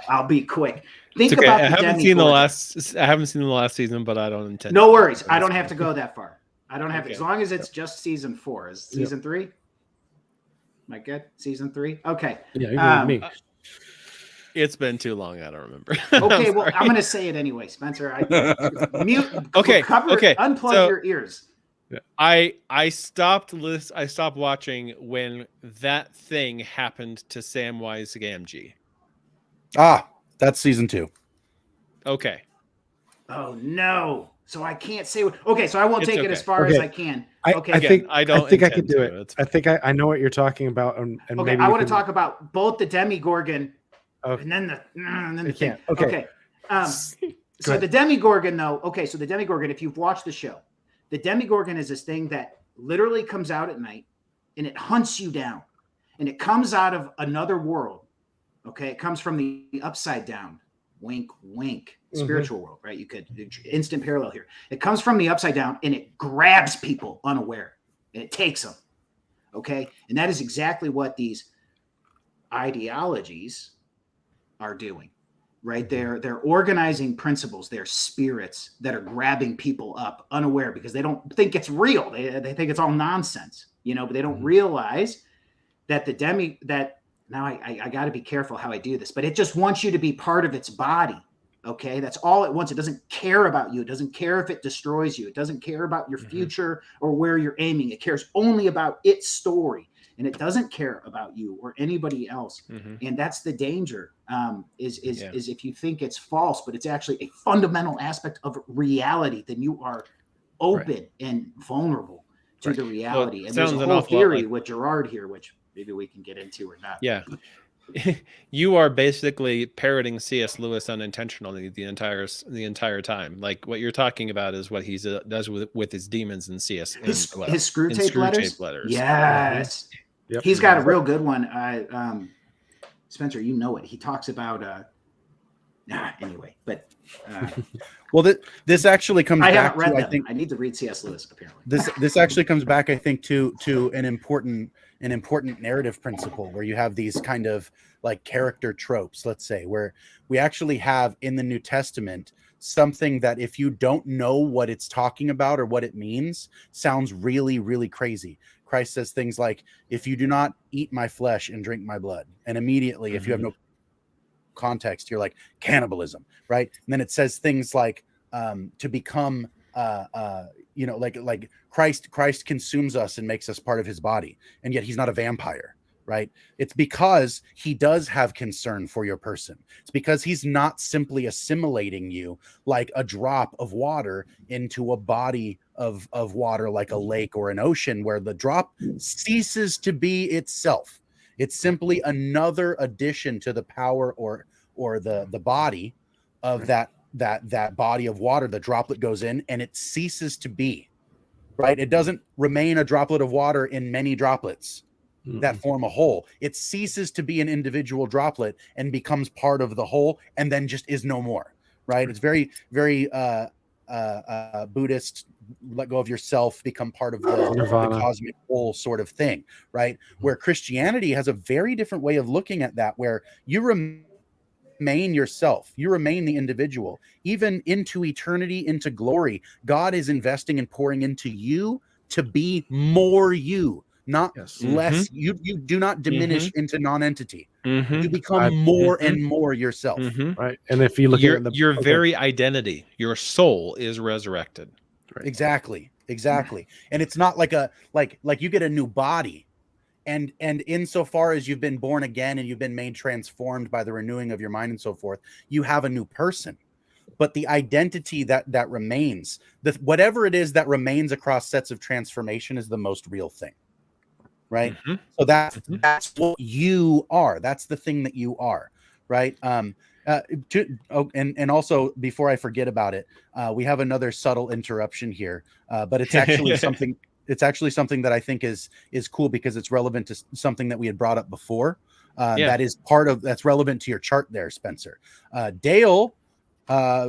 I'll be quick. Think about I haven't seen the last season, but I don't intend. No worries. I don't have to go that far. I don't have to, as long as it's just season 4. Is season 3? Am I good? Season 3? Okay. Yeah, me. It's been too long. I don't remember. Okay, well, I'm going to say it anyway, Spencer. Mute. Okay. Unplug your ears. I stopped watching when that thing happened to Samwise Gamgee. That's season 2. Okay. Oh no. So I can't say so I won't take it as far as I can. I think I can do it. I think I know what you're talking about, and maybe I want to talk about both the Demigorgon and then the thing. Okay. So the Demigorgon, though. Okay, so the Demigorgon, if you've watched the show, the Demigorgon is this thing that literally comes out at night and it hunts you down, and it comes out of another world. Okay, it comes from the upside down. Wink, wink. Spiritual world, right? You could instant parallel here. It comes from the upside down and it grabs people unaware and it takes them. Okay, and that is exactly what these ideologies are doing. Right? They're organizing principles, they're spirits that are grabbing people up unaware because they don't think it's real. They think it's all nonsense, but they don't realize that now I got to be careful how I do this, but it just wants you to be part of its body. Okay. That's all it wants. It doesn't care about you. It doesn't care if it destroys you. It doesn't care about your future or where you're aiming. It cares only about its story. And it doesn't care about you or anybody else. And that's the danger, is if you think it's false, but it's actually a fundamental aspect of reality, then you are open and vulnerable to the reality. And there's a whole theory with Gerard here, which maybe we can get into or not. Yeah. You are basically parroting C.S. Lewis unintentionally the entire time. Like what you're talking about is what he does with his demons and C.S. His screw tape letters. Yes. Yep. He's got a real good one. Spencer, you know it. He talks about anyway, but well, this actually comes I back haven't read to, them. I think I need to read C.S. Lewis apparently. This actually comes back, I think, to an important narrative principle where you have these kind of like character tropes, let's say, where we actually have in the New Testament something that if you don't know what it's talking about or what it means, sounds really, really crazy. Christ says things like, if you do not eat my flesh and drink my blood, and immediately, if you have no context, you're like, cannibalism, right? And then it says things like, to become, like Christ consumes us and makes us part of his body, and yet he's not a vampire, right? It's because he does have concern for your person. It's because he's not simply assimilating you like a drop of water into a body of water, like a lake or an ocean, where the drop ceases to be itself. It's simply another addition to the power or the body of that body of water. The droplet goes in and it ceases to be, right? It doesn't remain a droplet of water in many droplets that form a whole. It ceases to be an individual droplet and becomes part of the whole, and then just is no more, right? It's very, very Buddhist, let go of yourself, become part of the cosmic whole sort of thing, right? Where Christianity has a very different way of looking at that, where you remain yourself, you remain the individual, even into eternity, into glory. God is investing and pouring into you to be more you, not less. You do not diminish into non-entity. You become more and more yourself, right? And if you look at your very identity, your soul is resurrected. Right. Exactly. And it's not like like you get a new body, and insofar as you've been born again and you've been made transformed by the renewing of your mind and so forth, you have a new person. But the identity that remains, whatever it is that remains across sets of transformation, is the most real thing, right? So that's what you are. That's the thing that you are, right? And also, before I forget about it, we have another subtle interruption here, but it's actually something. It's actually something that I think is cool, because it's relevant to something that we had brought up before. That is that's relevant to your chart there, Spencer. Dale,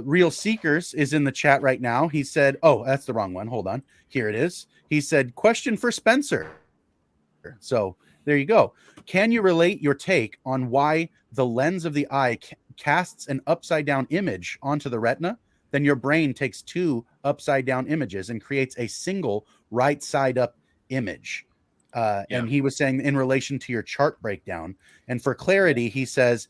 Real Seekers, is in the chat right now. He said, "Oh, that's the wrong one. Hold on. Here it is." He said, "Question for Spencer." So there you go. Can you relate your take on why the lens of the eye casts an upside down image onto the retina? Then your brain takes two upside down images and creates a single right side up image. And he was saying, in relation to your chart breakdown, and for clarity, he says,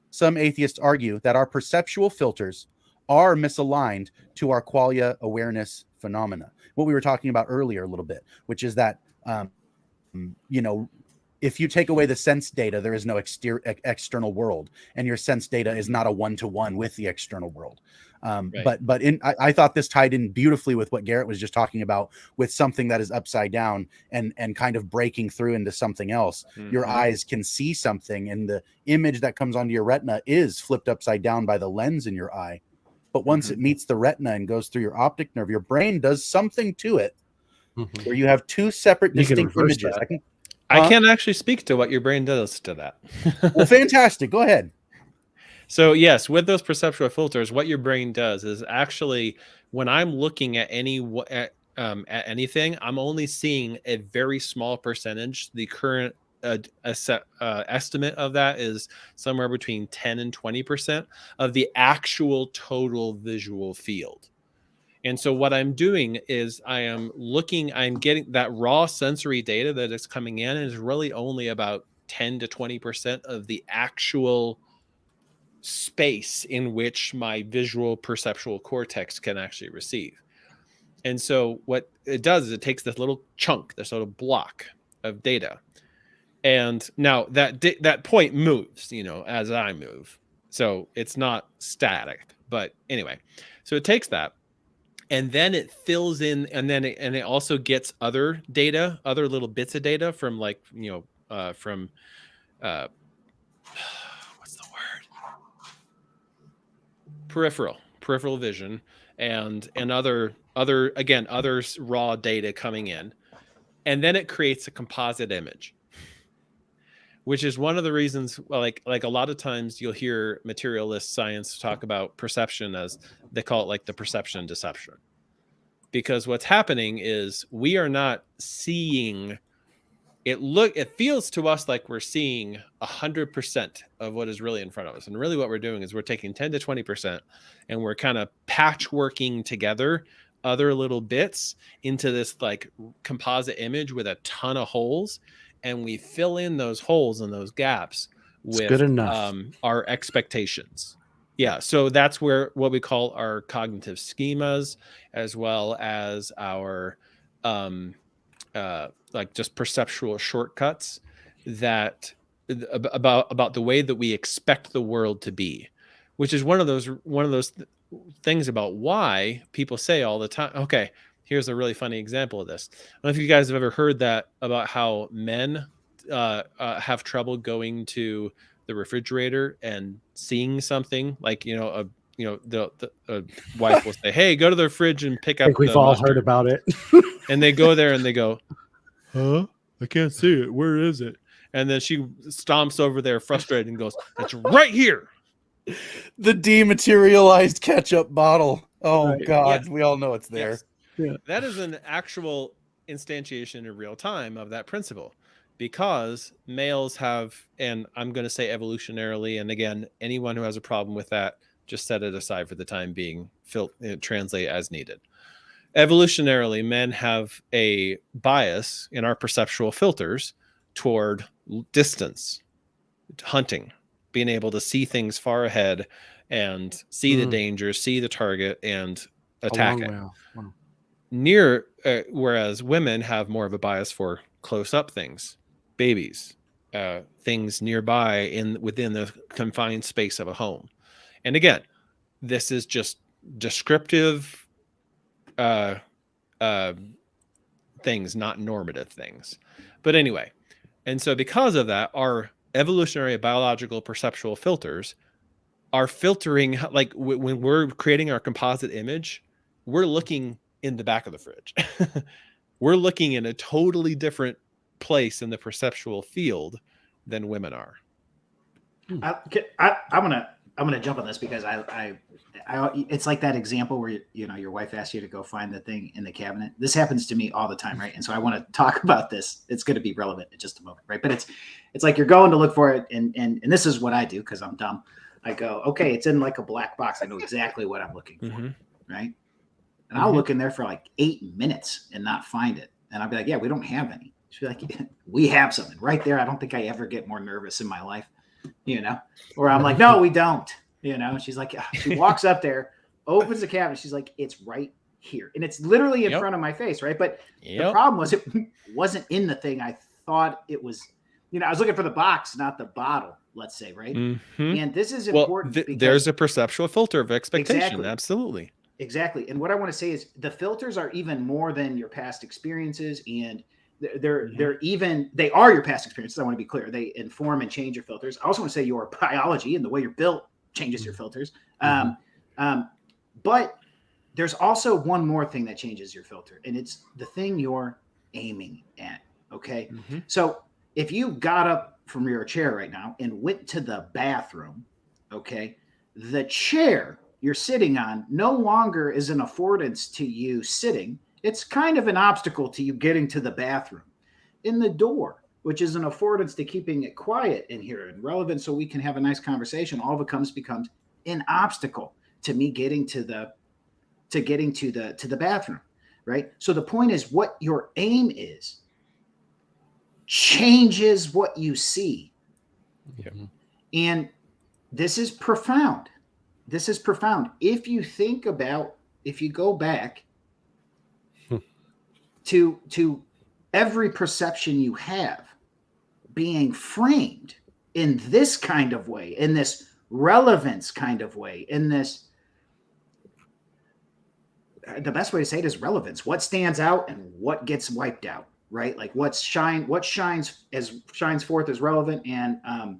some atheists argue that our perceptual filters are misaligned to our qualia awareness phenomena. What we were talking about earlier a little bit, which is that, if you take away the sense data, there is no external world, and your sense data is not a one-to-one with the external world. But I thought this tied in beautifully with what Garrett was just talking about, with something that is upside down and kind of breaking through into something else. Your eyes can see something, and the image that comes onto your retina is flipped upside down by the lens in your eye. But once it meets the retina and goes through your optic nerve, your brain does something to it, where you have two separate distinct images. I can't actually speak to what your brain does to that. Well, fantastic. Go ahead. So yes, with those perceptual filters, what your brain does is actually, when I'm looking at anything, I'm only seeing a very small percentage. The current estimate of that is somewhere between 10 and 20% of the actual total visual field. And so what I'm doing is I'm getting that raw sensory data that is coming in is really only about 10 to 20% of the actual space in which my visual perceptual cortex can actually receive. And so what it does is it takes this little chunk, this little block of data. And now that point moves, as I move. So it's not static, but anyway, so it takes that. And then it fills in, and it also gets other data, other little bits of data from what's the word? Peripheral vision, and other raw data coming in, and then it creates a composite image, which is one of the reasons, like a lot of times you'll hear materialist science talk about perception as, they call it like the perception deception. Because what's happening is we are not seeing it feels to us like we're seeing 100% of what is really in front of us. And really what we're doing is we're taking 10 to 20% and we're kind of patchworking together other little bits into this like composite image with a ton of holes. And we fill in those holes and those gaps with good enough. Our expectations. Yeah. So that's where what we call our cognitive schemas, as well as our, like just perceptual shortcuts that about the way that we expect the world to be, which is one of those things about why people say all the time, okay, here's a really funny example of this. I don't know if you guys have ever heard that about how men have trouble going to the refrigerator and seeing something like, the wife will say, hey, go to the fridge and pick I up think we've the all mustard. heard about it. And they go there and they go, huh? I can't see it. Where is it? And then she stomps over there frustrated and goes, it's right here. The dematerialized ketchup bottle. Oh, Right. God. Yes. We all know it's there. Yes. Yeah. That is an actual instantiation in real time of that principle, because males have, and I'm going to say evolutionarily, and again, anyone who has a problem with that, just set it aside for the time being, translate as needed. Evolutionarily, men have a bias in our perceptual filters toward distance, hunting, being able to see things far ahead and see the danger, see the target, and attack it. Wow. Whereas women have more of a bias for close-up things, babies, things nearby within the confined space of a home. And again, this is just descriptive things, not normative things. But anyway, and so because of that, our evolutionary biological perceptual filters are filtering, like when we're creating our composite image, we're looking in the back of the fridge. We're looking in a totally different place in the perceptual field than women are. I'm gonna jump on this because I it's like that example where your wife asks you to go find the thing in the cabinet. This happens to me all the time, right? And so I want to talk about this. It's going to be relevant in just a moment, right? But it's like you're going to look for it, and this is what I do because I'm dumb. I go, okay, it's in like a black box. I know exactly what I'm looking for, right? And I'll look in there for like 8 minutes and not find it, and I'll be like, yeah, we don't have any. She'll be like, we have something right there. I don't think I ever get more nervous in my life. Or I'm like, no, we don't, she's like, she walks up there, opens the cabinet. She's like, it's right here. And it's literally in front of my face. Right. But the problem was it wasn't in the thing. I thought it was, I was looking for the box, not the bottle, let's say. Right. And this is important. Because there's a perceptual filter of expectation. Exactly. Absolutely. Exactly. And what I want to say is the filters are even more than your past experiences, and they are your past experiences. I want to be clear. They inform and change your filters. I also want to say your biology and the way you're built changes your filters. But there's also one more thing that changes your filter, and it's the thing you're aiming at. Okay. So if you got up from your chair right now and went to the bathroom, okay, the chair you're sitting on no longer is an affordance to you sitting. It's kind of an obstacle to you getting to the bathroom. In the door, which is an affordance to keeping it quiet in here and relevant so we can have a nice conversation, all of it becomes an obstacle to me getting to the bathroom, right? So the point is, what your aim is changes what you see. And this is profound. If you go back to every perception you have being framed in this kind of way, in this relevance kind of way, in this, the best way to say it is relevance. What stands out and what gets wiped out, right? Like what shines forth as relevant, and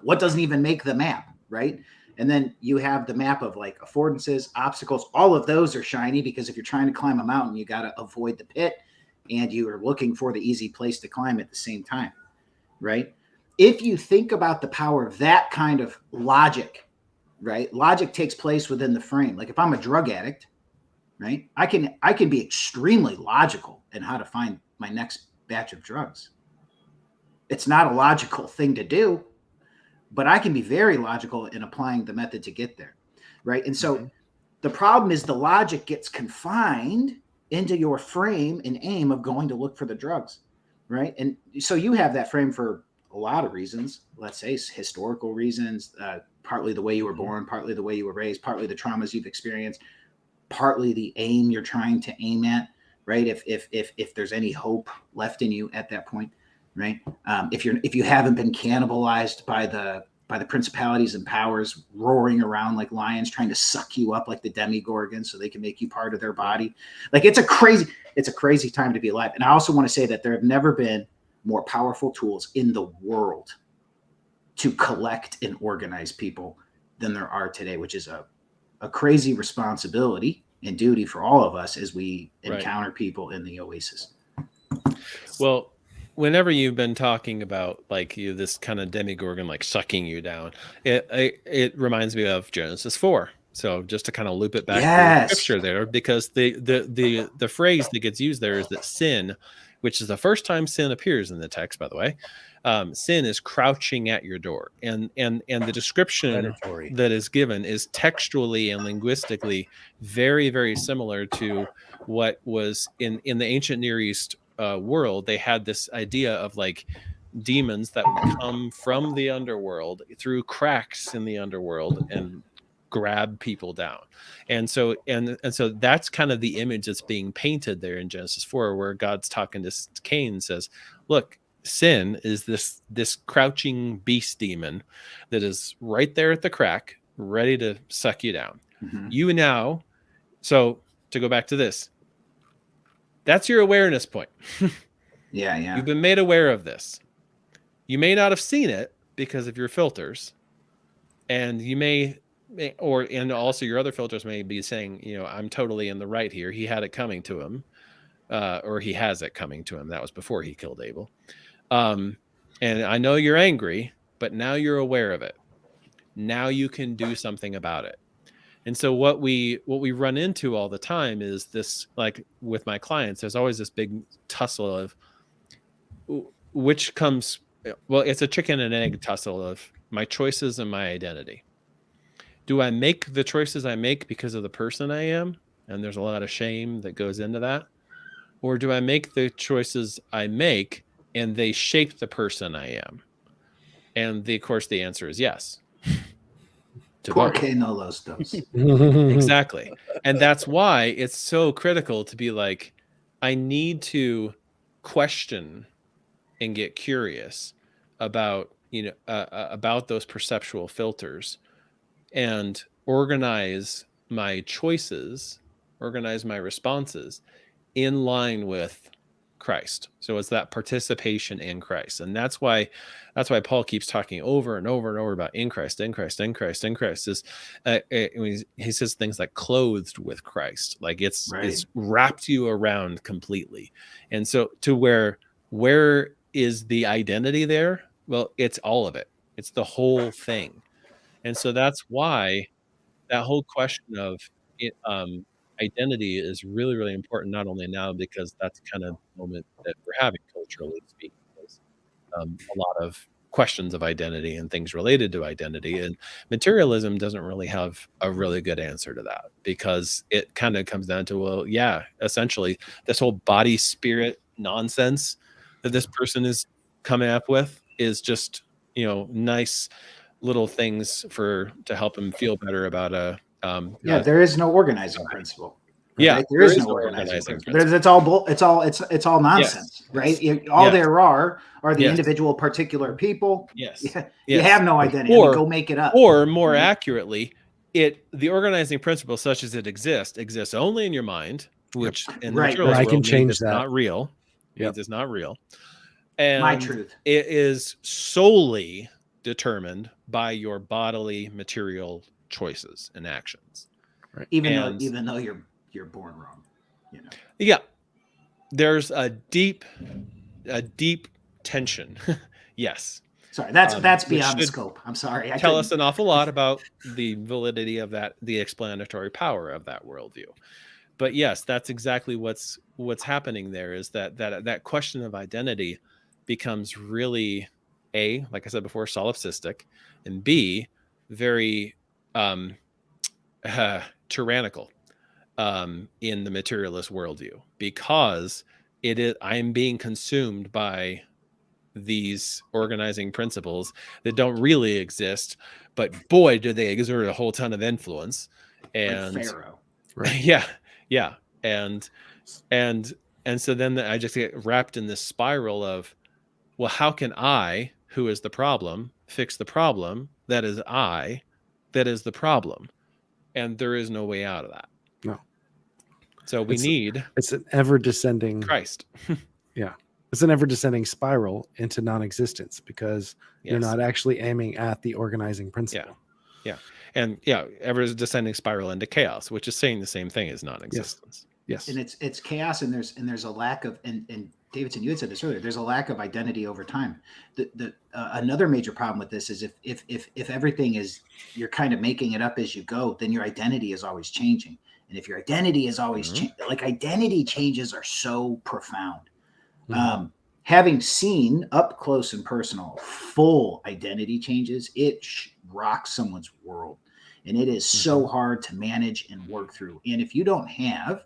what doesn't even make the map, right? And then you have the map of like affordances, obstacles. All of those are shiny because if you're trying to climb a mountain, you got to avoid the pit, and you are looking for the easy place to climb at the same time, right? If you think about the power of that kind of logic, right? Logic takes place within the frame. Like if I'm a drug addict, right? I can be extremely logical in how to find my next batch of drugs, It's not a logical thing to do, but I can be very logical in applying the method to get there, right? And so the problem is the logic gets confined into your frame and aim of going to look for the drugs, right? And so you have that frame for a lot of reasons. Let's say historical reasons, partly the way you were born, partly the way you were raised, partly the traumas you've experienced, partly the aim you're trying to aim at, right? If there's any hope left in you at that point, right? If you haven't been cannibalized by the principalities and powers roaring around like lions trying to suck you up like the demigorgon so they can make you part of their body. Like it's a crazy time to be alive. And I also want to say that there have never been more powerful tools in the world to collect and organize people than there are today, which is a crazy responsibility and duty for all of us as we encounter people in the oasis. Well, whenever you've been talking about like this kind of demigorgon like sucking you down, it reminds me of Genesis 4. So just to kind of loop it back to the scripture there, because the phrase that gets used there is that sin, which is the first time sin appears in the text, by the way, sin is crouching at your door, and the description that is given is textually and linguistically very, very similar to what was in the ancient Near East world. They had this idea of like demons that would come from the underworld through cracks in the underworld and grab people down. And so that's kind of the image that's being painted there in Genesis 4, where God's talking to Cain and says, look, sin is this crouching beast demon that is right there at the crack, ready to suck you down. You now, so to go back to this, that's your awareness point. Yeah. You've been made aware of this. You may not have seen it because of your filters, and you and also your other filters may be saying, I'm totally in the right here. He had it coming to him, or he has it coming to him. That was before he killed Abel. And I know you're angry, but now you're aware of it. Now you can do something about it. And so what we run into all the time is this, like with my clients, there's always this big tussle of which comes, well, it's a chicken and egg tussle of my choices and my identity. Do I make the choices I make because of the person I am? And there's a lot of shame that goes into that. Or do I make the choices I make and they shape the person I am? And of course, the answer is yes. Porque no los dos. Exactly. And that's why it's so critical to be like, I need to question and get curious about, about those perceptual filters and organize my choices, organize my responses in line with Christ. So it's that participation in Christ. And that's why Paul keeps talking over and over and over about in Christ, in Christ, in Christ, in Christ. Is he says things like clothed with Christ, like it's wrapped you around completely. And so to where is the identity there? Well, it's all of it. It's the whole thing. And so that's why that whole question of identity is really, really important, not only now, because that's kind of the moment that we're having culturally speaking. There's a lot of questions of identity and things related to identity. And materialism doesn't really have a really good answer to that, because it kind of comes down to, well, yeah, essentially this whole body spirit nonsense that this person is coming up with is just, nice little things to help him feel better about there is no organizing principle. Right? Yeah, there is no organizing principle. It's all nonsense, right? There are the individual particular people. Yes. You have no identity. Go make it up. Or more accurately, the organizing principle, such as it exists only in your mind, which in the materialist I world can change that. Not real. Means it's not real. And my truth. It is solely determined by your bodily material choices and actions. Right. Even though you're born wrong. Yeah. There's a deep tension. Yes. Sorry, that's beyond the scope. I'm sorry. Tell us an awful lot about the validity of that, the explanatory power of that worldview. But yes, that's exactly what's happening there, is that question of identity becomes really A, like I said before, solipsistic, and B, very tyrannical in the materialist worldview, because I'm being consumed by these organizing principles that don't really exist, but boy, do they exert a whole ton of influence. And like Pharaoh. Right. yeah. And so then I just get wrapped in this spiral of, well, how can I, who is the problem, fix the problem that is the problem? And there is no way out of that. No. So it's an ever descending Christ. Yeah. It's an ever descending spiral into non-existence, because you're not actually aiming at the organizing principle. Yeah. And ever descending spiral into chaos, which is saying the same thing as non-existence. Yes. And it's chaos, and there's a lack of, and Davidson, you had said this earlier, there's a lack of identity over time. The another major problem with this is if everything is, you're kind of making it up as you go, then your identity is always changing. And if your identity is always like, identity changes are so profound. Having seen up close and personal full identity changes, it rocks someone's world, and it is so hard to manage and work through. And if you don't have,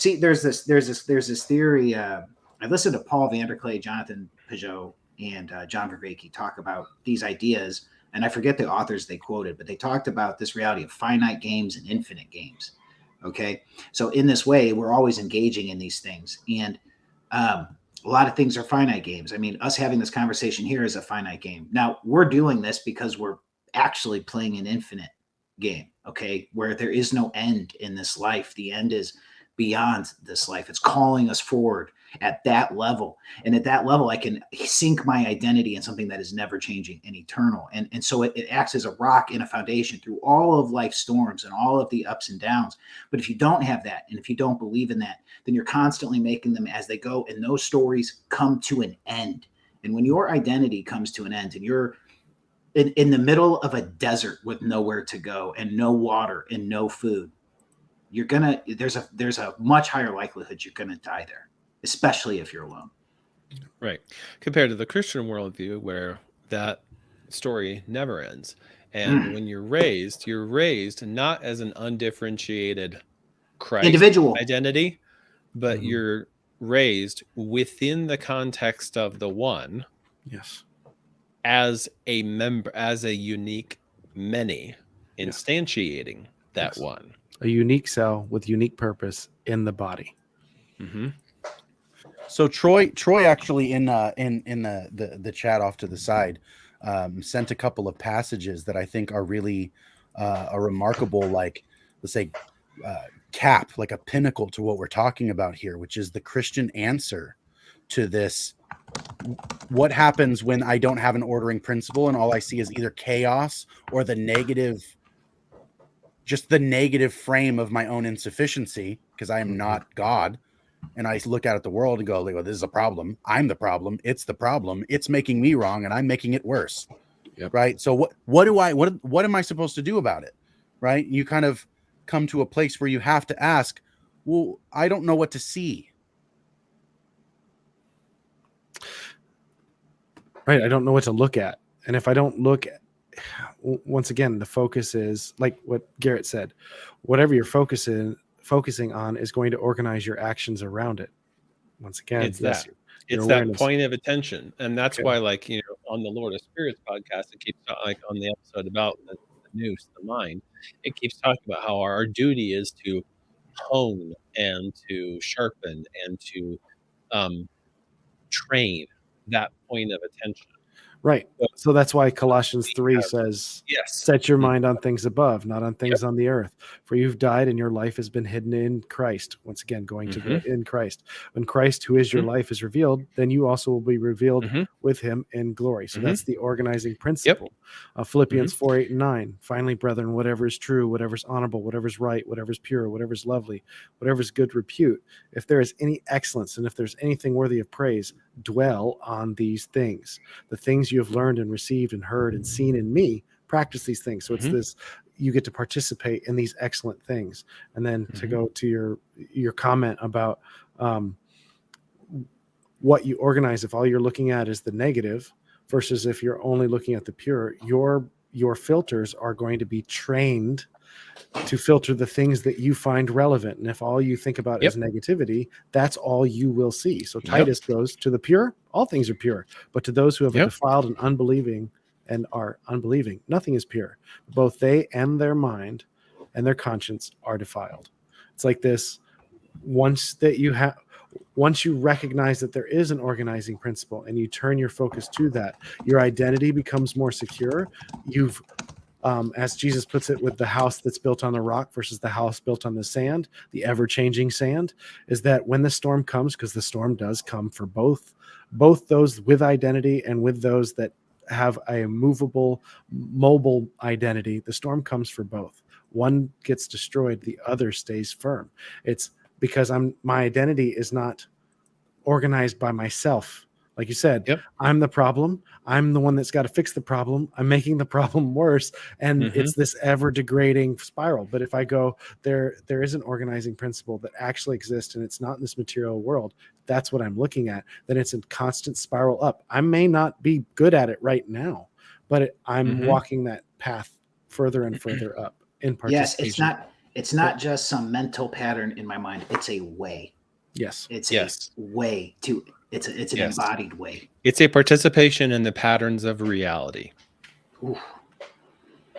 there's this theory. I listened to Paul Vanderklay, Jonathan Peugeot, and John Vervaeke talk about these ideas, and I forget the authors they quoted, but they talked about this reality of finite games and infinite games. Okay, so in this way, we're always engaging in these things, and a lot of things are finite games. I mean, us having this conversation here is a finite game. Now, we're doing this because we're actually playing an infinite game, okay, where there is no end in this life. The end is beyond this life. It's calling us forward at that level. And at that level, I can sink my identity in something that is never changing and eternal. And so it acts as a rock and a foundation through all of life's storms and all of the ups and downs. But if you don't have that, and if you don't believe in that, then you're constantly making them as they go. And those stories come to an end. And when your identity comes to an end, and you're in the middle of a desert with nowhere to go and no water and no food, there's a much higher likelihood you're gonna die there, especially if you're alone. Right. Compared to the Christian worldview, where that story never ends. And when you're raised not as an undifferentiated Christ individual identity, but you're raised within the context of the one. Yes. As a member, as a unique many, instantiating that one. A unique cell with unique purpose in the body. So Troy actually in the chat off to the side sent a couple of passages that I think are really a remarkable, like, let's say, cap, like a pinnacle to what we're talking about here, which is the Christian answer to this. What happens when I don't have an ordering principle and all I see is either chaos or the negative frame of my own insufficiency, because I am not God. And I look out at the world and go, well, this is a problem. I'm the problem. It's the problem. It's making me wrong, and I'm making it worse. Yep. Right. So what am I supposed to do about it? Right. You kind of come to a place where you have to ask, well, I don't know what to see. Right. I don't know what to look at. And if I don't look at, once again, the focus is like what Garrett said, whatever you're focusing on is going to organize your actions around it. Once again, it's that point of attention. And that's why, like, on the Lord of Spirits podcast, it keeps, like, on the episode about the noose, the mind, it keeps talking about how our duty is to hone and to sharpen and to train that point of attention. Right. So that's why Colossians 3 says, set your mind on things above, not on things on the earth. For you've died and your life has been hidden in Christ. Once again, going to in Christ. When Christ, who is your life, is revealed, then you also will be revealed with him in glory. So that's the organizing principle. Philippians 4:8-9. Finally, brethren, whatever is true, whatever is honorable, whatever is right, whatever is pure, whatever is lovely, whatever is good repute, if there is any excellence and if there's anything worthy of praise, dwell on these things. The things you have learned and received and heard and seen in me, practice these things. So it's this, you get to participate in these excellent things. And then to go to your comment about what you organize, if all you're looking at is the negative versus if you're only looking at the pure, your filters are going to be trained to filter the things that you find relevant. And if all you think about is negativity, that's all you will see. So Titus goes, to the pure, all things are pure, but to those who have a defiled and unbelieving and are unbelieving, nothing is pure. Both they and their mind and their conscience are defiled. It's like this. Once you recognize that there is an organizing principle and you turn your focus to that, your identity becomes more secure. You've, as Jesus puts it, with the house that's built on the rock versus the house built on the sand, the ever-changing sand, is that when the storm comes, because the storm does come for both those with identity and with those that have a mobile identity, the storm comes for both. One gets destroyed, the other stays firm. It's because my identity is not organized by myself. Like you said, I'm the problem. I'm the one that's got to fix the problem. I'm making the problem worse. And it's this ever degrading spiral. But if I go, there is an organizing principle that actually exists and it's not in this material world, that's what I'm looking at, then it's a constant spiral up. I may not be good at it right now, but I'm walking that path further and further up in participation. Yes, it's not just some mental pattern in my mind. It's a way. Yes. It's a way to, it's an embodied way. It's a participation in the patterns of reality. Ooh.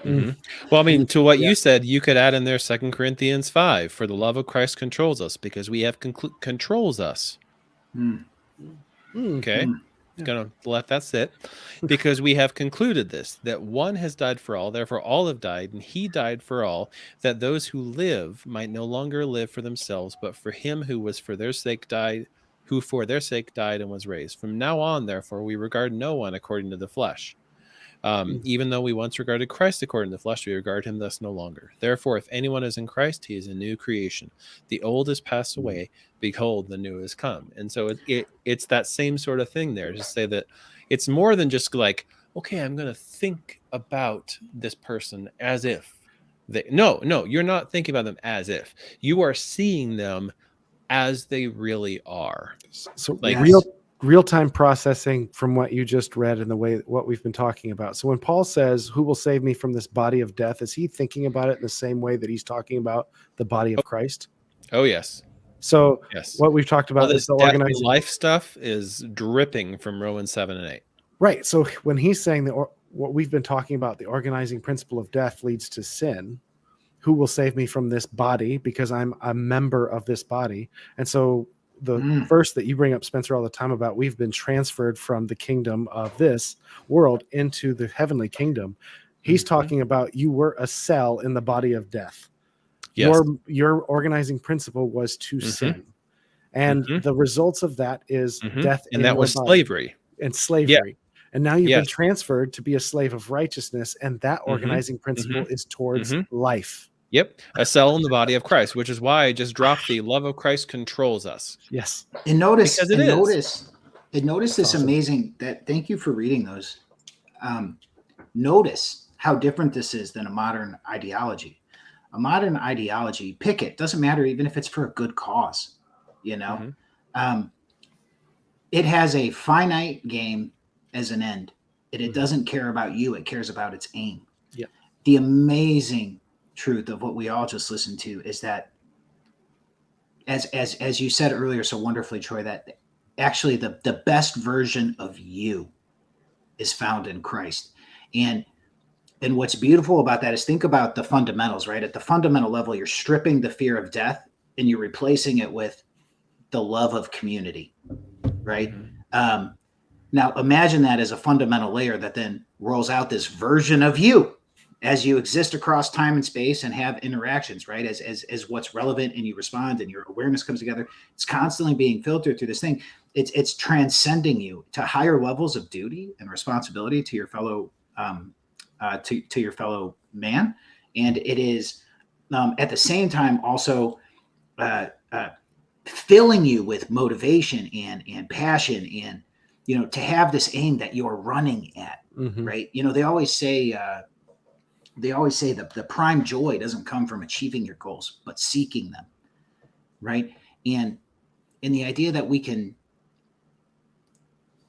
Well, I mean, to what you said, you could add in there 2 Corinthians 5, for the love of Christ controls us because we have controls us. Okay. Gonna let that sit, because we have concluded this, that one has died for all, therefore all have died, and he died for all, that those who live might no longer live for themselves, but for him who was for their sake died, who for their sake died and was raised. From now on, therefore, we regard no one according to the flesh. Even though we once regarded Christ according to the flesh, we regard him thus no longer. Therefore, if anyone is in Christ, he is a new creation. The old has passed away. Behold, the new has come. And so it's that same sort of thing there, to say that it's more than just like, okay, I'm going to think about this person as if they, no, you're not thinking about them as if. You are seeing them as they really are. So like real-time processing from what you just read and the way what we've been talking about. So when Paul says, who will save me from this body of death, is he thinking about it in the same way that he's talking about the body of Christ? Oh, yes. So what we've talked about is the organized life stuff is dripping from Romans 7 and 8. Right. So when he's saying that what we've been talking about, the organizing principle of death leads to sin, who will save me from this body because I'm a member of this body. And so the verse that you bring up, Spencer, all the time about we've been transferred from the kingdom of this world into the heavenly kingdom. He's talking about you were a cell in the body of death. Yes. Your organizing principle was to sin. And the results of that is death. And that was slavery. And slavery. Yeah. And now you've been transferred to be a slave of righteousness. And that organizing principle is towards life. Yep. A cell in the body of Christ, which is why I just dropped the love of Christ controls us. Yes. And notice That's this amazing that, thank you for reading those. Notice how different this is than a modern ideology. A modern ideology, pick it, doesn't matter even if it's for a good cause, you know. It has a finite game as an end. It doesn't care about you, it cares about its aim. Yep. The amazing truth of what we all just listened to is that, as you said earlier so wonderfully, Troy, that actually the best version of you is found in Christ. And what's beautiful about that is, think about the fundamentals, right? At the fundamental level, you're stripping the fear of death and you're replacing it with the love of community, right? Now imagine that as a fundamental layer that then rolls out this version of you as you exist across time and space and have interactions, right? As what's relevant and you respond and your awareness comes together, it's constantly being filtered through this thing. It's transcending you to higher levels of duty and responsibility to your fellow to your fellow man. And it is at the same time also filling you with motivation and passion, and, you know, to have this aim that you're running at, right? You know, they always say that the prime joy doesn't come from achieving your goals, but seeking them, right? And in the idea that we can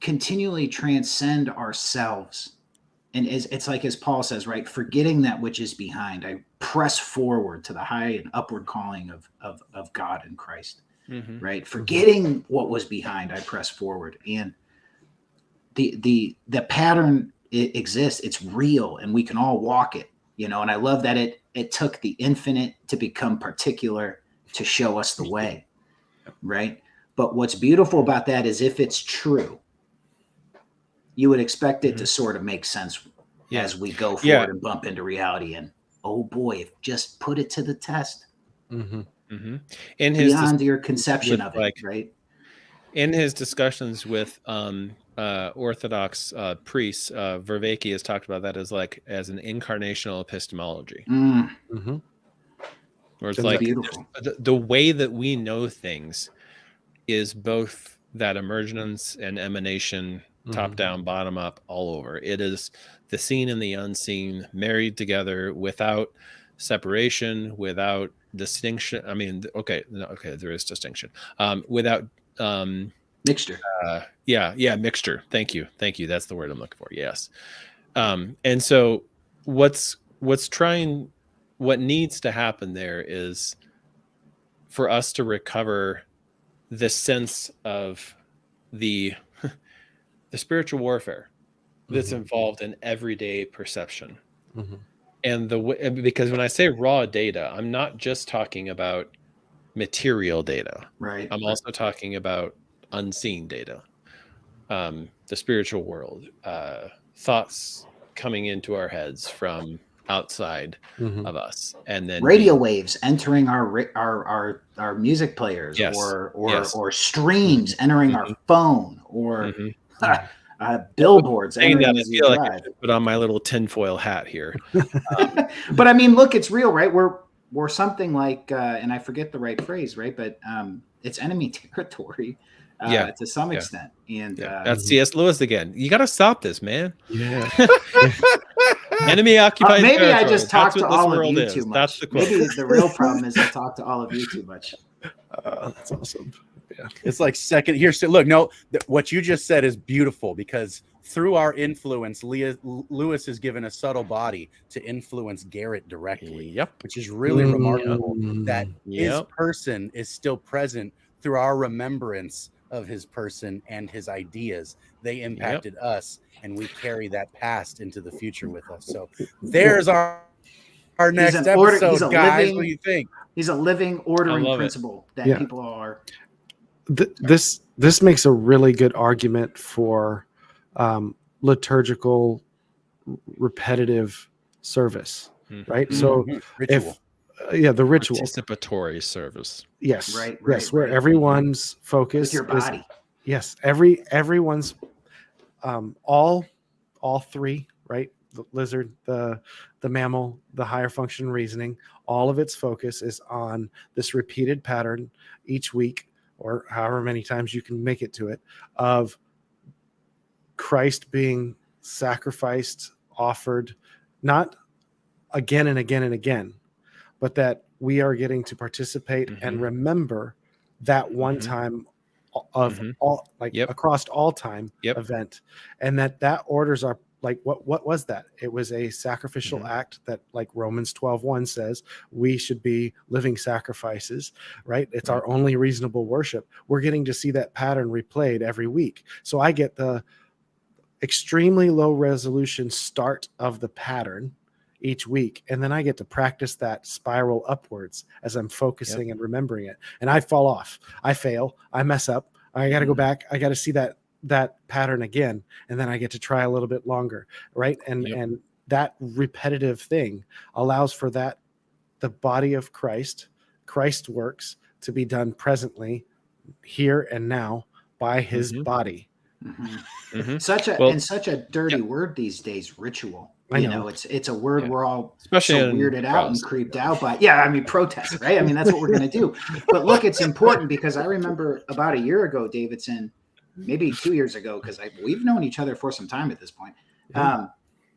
continually transcend ourselves. And it's like, as Paul says, right, forgetting that which is behind, I press forward to the high and upward calling of God in Christ, right? Forgetting what was behind, I press forward. And the pattern, it exists, it's real, and we can all walk it, you know. And I love that it took the infinite to become particular to show us the way, right? But what's beautiful about that is, if it's true, you would expect it to sort of make sense as we go forward and bump into reality. And oh boy, just put it to the test. In beyond your conception of it, right? In his discussions with Orthodox priests, Vervaeke has talked about that as an incarnational epistemology. Where it's like the way that we know things is both that emergence and emanation, top down, bottom up, all over. It is the seen and the unseen married together without separation, without distinction. I mean, okay, there is distinction. Without mixture. Mixture. Thank you. That's the word I'm looking for. Yes. And so what needs to happen there is for us to recover the sense of the spiritual warfare that's involved in everyday perception. And because when I say raw data, I'm not just talking about material data. Right. I'm also talking about unseen data, the spiritual world, thoughts coming into our heads from outside of us, and then radio waves entering our music players, or streams entering our phone, or billboards entering as you drive. Like I should put on my little tinfoil hat here. But I mean, look, it's real, right? We're something like, and I forget the right phrase, right? But it's enemy territory. To some extent. And that's C.S. Lewis again. You got to stop this, man. Yeah. Enemy occupied maybe territory. I just talk to all of you too much. That's the quote. Maybe the real problem is I talk to all of you too much. That's awesome. Yeah. It's like second here. So look, no, what you just said is beautiful, because through our influence, Lewis has given a subtle body to influence Garrett directly. Which is really remarkable that his person is still present through our remembrance of his person and his ideas. They impacted us, and we carry that past into the future with us. So there's our next episode, guys. What do you think? He's a living ordering principle that people are. This makes a really good argument for liturgical repetitive service, right? So ritual. The ritual, participatory service. Yes, right. Where everyone's focus with your body. Everyone's all three, right? The lizard, the mammal, the higher function reasoning, all of its focus is on this repeated pattern each week, or however many times you can make it to it, of Christ being sacrificed, offered, not again and again and again, but that we are getting to participate and remember that one time of all, across all time event, and that orders our, like, what was that? It was a sacrificial act that, like Romans 12:1 says, we should be living sacrifices, right? It's our only reasonable worship. We're getting to see that pattern replayed every week. So I get the extremely low resolution start of the pattern each week, and then I get to practice that spiral upwards as I'm focusing and remembering it. And I fall off, I fail, I mess up, I got to go back, I got to see that pattern again, and then I get to try a little bit longer, right? And that repetitive thing allows for that, the body of Christ works to be done presently, here and now, by his body. Such a dirty word these days, ritual. You know, it's a word we're all especially so weirded out and creeped out by. Yeah, I mean, protest, right? I mean, that's what we're going to do. But look, it's important, because I remember about a year ago, Davidson, maybe 2 years ago, because we've known each other for some time at this point.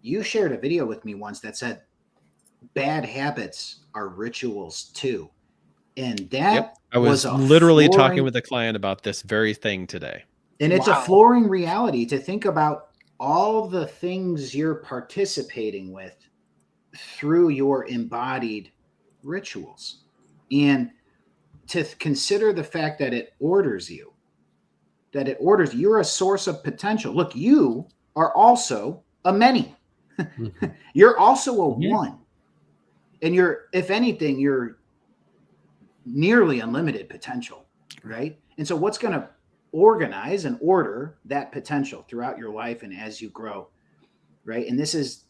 You shared a video with me once that said bad habits are rituals too. And that I was literally talking with a client about this very thing today. And it's a flooring reality to think about all the things you're participating with through your embodied rituals, and to consider the fact that it orders you, you're a source of potential. Look, you are also a many. You're also a one. And if anything, you're nearly unlimited potential, right? And so what's going to organize and order that potential throughout your life and as you grow, right? And this is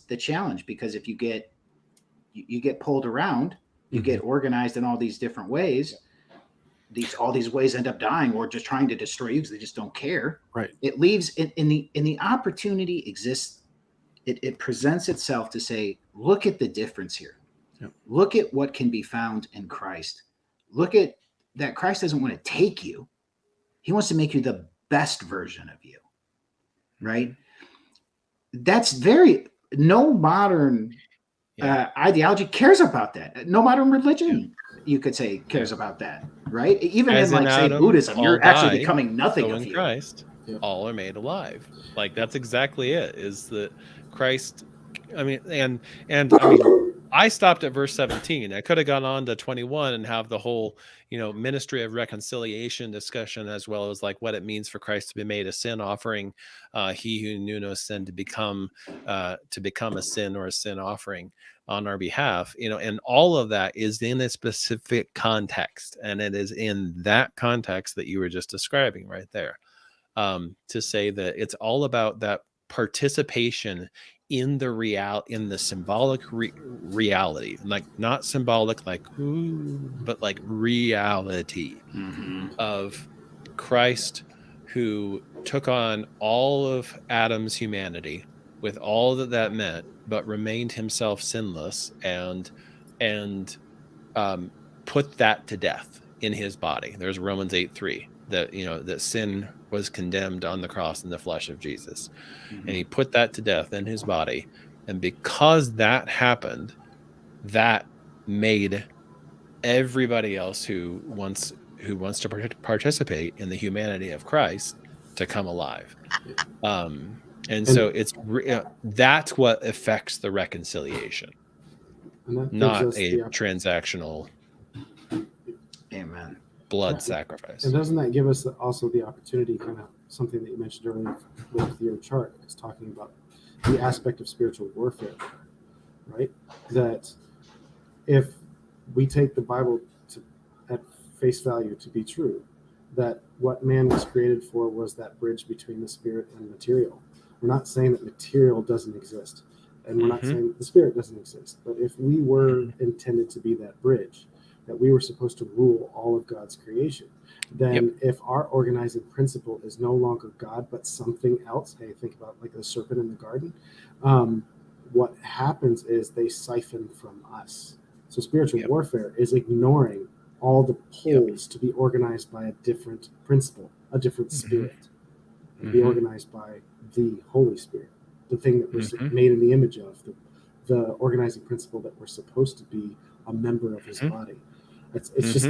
the challenge, because if you get pulled around, you get organized in all these different ways, all these ways end up dying or just trying to destroy you because they just don't care. Right. It leaves in the opportunity exists. It presents itself to say, look at the difference here. Yep. Look at what can be found in Christ. Look at that. Christ doesn't want to take you. He wants to make you the best version of you. Right. That's no modern ideology cares about that. No modern religion, you could say, cares about that. Right. Even As in say Buddhism, you're actually becoming nothing of you. Christ, all are made alive. Like that's exactly it, is that Christ. I mean, and I mean, I stopped at verse 17. I could have gone on to 21 and have the whole, ministry of reconciliation discussion, as well as like what it means for Christ to be made a sin offering, he who knew no sin to become a sin or a sin offering on our behalf, and all of that is in a specific context, and it is in that context that you were just describing right there, to say that it's all about that participation in the symbolic reality, like not symbolic, like ooh, but like reality of Christ, who took on all of Adam's humanity with all that meant, but remained himself sinless and put that to death in his body. There's Romans 8:3 that that sin was condemned on the cross in the flesh of Jesus, and he put that to death in his body. And because that happened, that made everybody else who wants to participate in the humanity of Christ to come alive. And so it's that's what affects the reconciliation, not a transactional blood sacrifice. And doesn't that give us also the opportunity, kind of something that you mentioned earlier with your chart, is talking about the aspect of spiritual warfare, right? That if we take the Bible at face value to be true, that what man was created for was that bridge between the spirit and material. We're not saying that material doesn't exist, and we're not saying that the spirit doesn't exist. But if we were intended to be that bridge, that we were supposed to rule all of God's creation, then if our organizing principle is no longer God, but something else, hey, think about like the serpent in the garden, what happens is they siphon from us. So spiritual warfare is ignoring all the poles to be organized by a different principle, a different spirit, and be organized by the Holy Spirit, the thing that we're made in the image of, the organizing principle that we're supposed to be a member of his body. It's just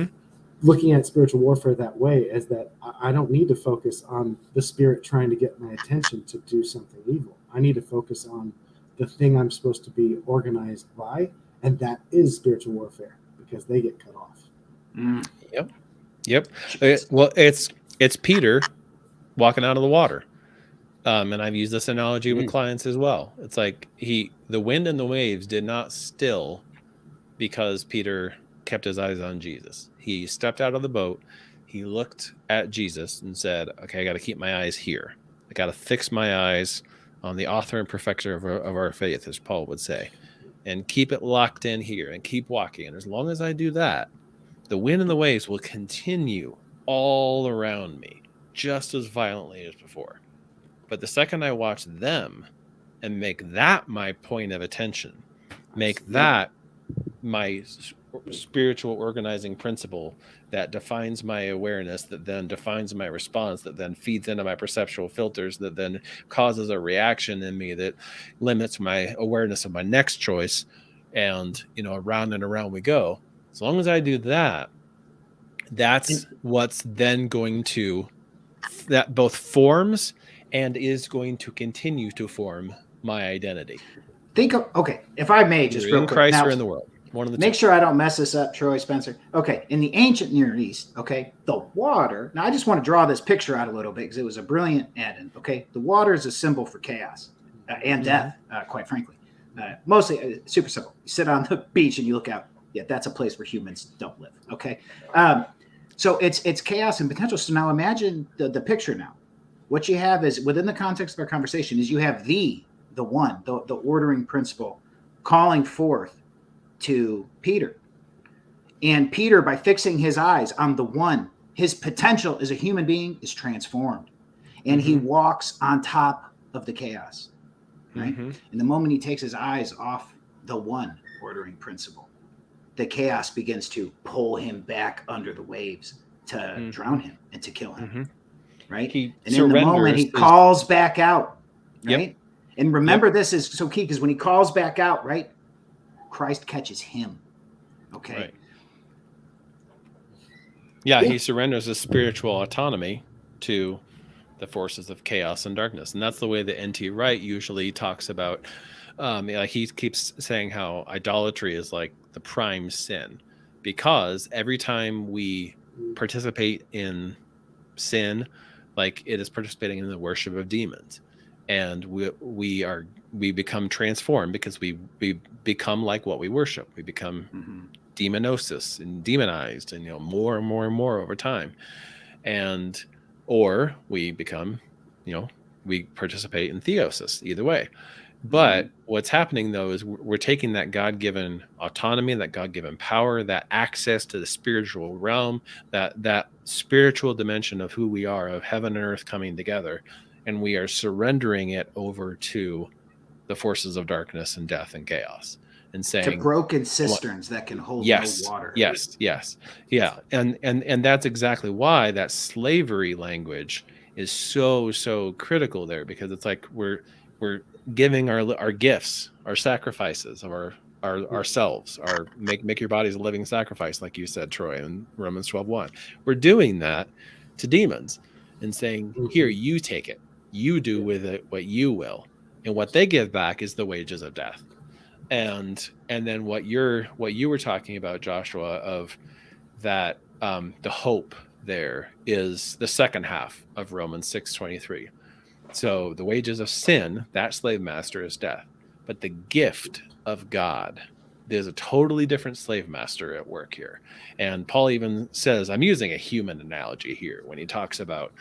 looking at spiritual warfare that way, is that I don't need to focus on the spirit trying to get my attention to do something evil. I need to focus on the thing I'm supposed to be organized by, and that is spiritual warfare, because they get cut off. Well, it's Peter walking out of the water, and I've used this analogy with clients as well. It's like the wind and the waves did not still because Peter kept his eyes on Jesus. He stepped out of the boat, he looked at Jesus and said, okay, I got to keep my eyes here. I got to fix my eyes on the author and perfecter of our faith, as Paul would say, and keep it locked in here and keep walking. And as long as I do that, the wind and the waves will continue all around me just as violently as before. But the second I watch them and make that my point of attention, make that my spiritual organizing principle that defines my awareness, that then defines my response, that then feeds into my perceptual filters, that then causes a reaction in me that limits my awareness of my next choice, and around and around we go. As long as I do that, that's what's then going to both forms and is going to continue to form my identity. Think of, okay, if I may, just real in quick. Christ Now, or in the world. One of the make two. sure I don't mess this up, Troy, Spencer. Okay, in the ancient Near East, okay, the water. Now, I just want to draw this picture out a little bit because it was a brilliant add-in. Okay, the water is a symbol for chaos and death, quite frankly. Mostly super simple. You sit on the beach and you look out. Yeah, that's a place where humans don't live. Okay, so it's chaos and potential. So now imagine the picture. Now, what you have is within the context of our conversation is you have the one, the ordering principle, calling forth to Peter. And Peter, by fixing his eyes on the one, his potential as a human being is transformed. And he walks on top of the chaos. Right? And the moment he takes his eyes off the one ordering principle, the chaos begins to pull him back under the waves to drown him and to kill him. Right? And in the moment he calls back out. Right? Yep. And remember, this is so key because when he calls back out, right, Christ catches him. Okay. Right. Yeah, he surrenders his spiritual autonomy to the forces of chaos and darkness. And that's the way that N.T. Wright usually talks about. Like he keeps saying how idolatry is like the prime sin, because every time we participate in sin, like it is participating in the worship of demons. And we become transformed because we become like what we worship. We become demonisis and demonized, and more and more and more over time. And or we become, we participate in theosis. Either way. But what's happening though is we're taking that God-given autonomy, that God-given power, that access to the spiritual realm, that spiritual dimension of who we are, of heaven and earth coming together. And we are surrendering it over to the forces of darkness and death and chaos, and saying to broken cisterns that can hold no water. Yes. Yeah. And that's exactly why that slavery language is so critical there, because it's like we're giving our gifts, our sacrifices of ourselves, make your bodies a living sacrifice, like you said, Troy, in Romans 12:1. We're doing that to demons and saying, here, you take it. You do with it what you will, and what they give back is the wages of death. And then what you were talking about, Joshua, of that the hope there is the second half of Romans 6:23. So the wages of sin, that slave master, is death, but the gift of God, there's a totally different slave master at work here. And Paul even says, I'm using a human analogy here when he talks about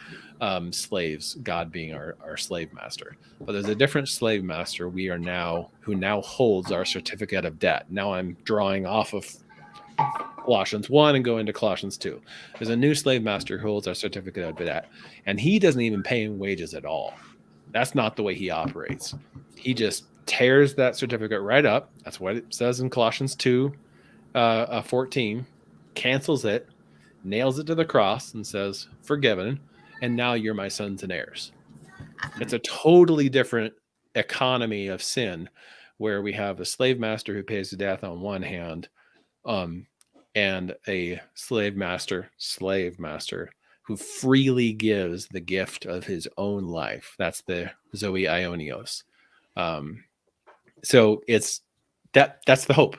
slaves, God being our slave master. But there's a different slave master who now holds our certificate of debt. Now I'm drawing off of Colossians 1 and go into Colossians 2. There's a new slave master who holds our certificate of debt, and he doesn't even pay him wages at all. That's not the way he operates. He just tears that certificate right up. That's what it says in Colossians 2:14, cancels it, nails it to the cross, and says, forgiven, and now you're my sons and heirs. It's a totally different economy of sin, where we have a slave master who pays the death on one hand, and a slave master who freely gives the gift of his own life. That's the Zoe Ionios. So it's that's the hope.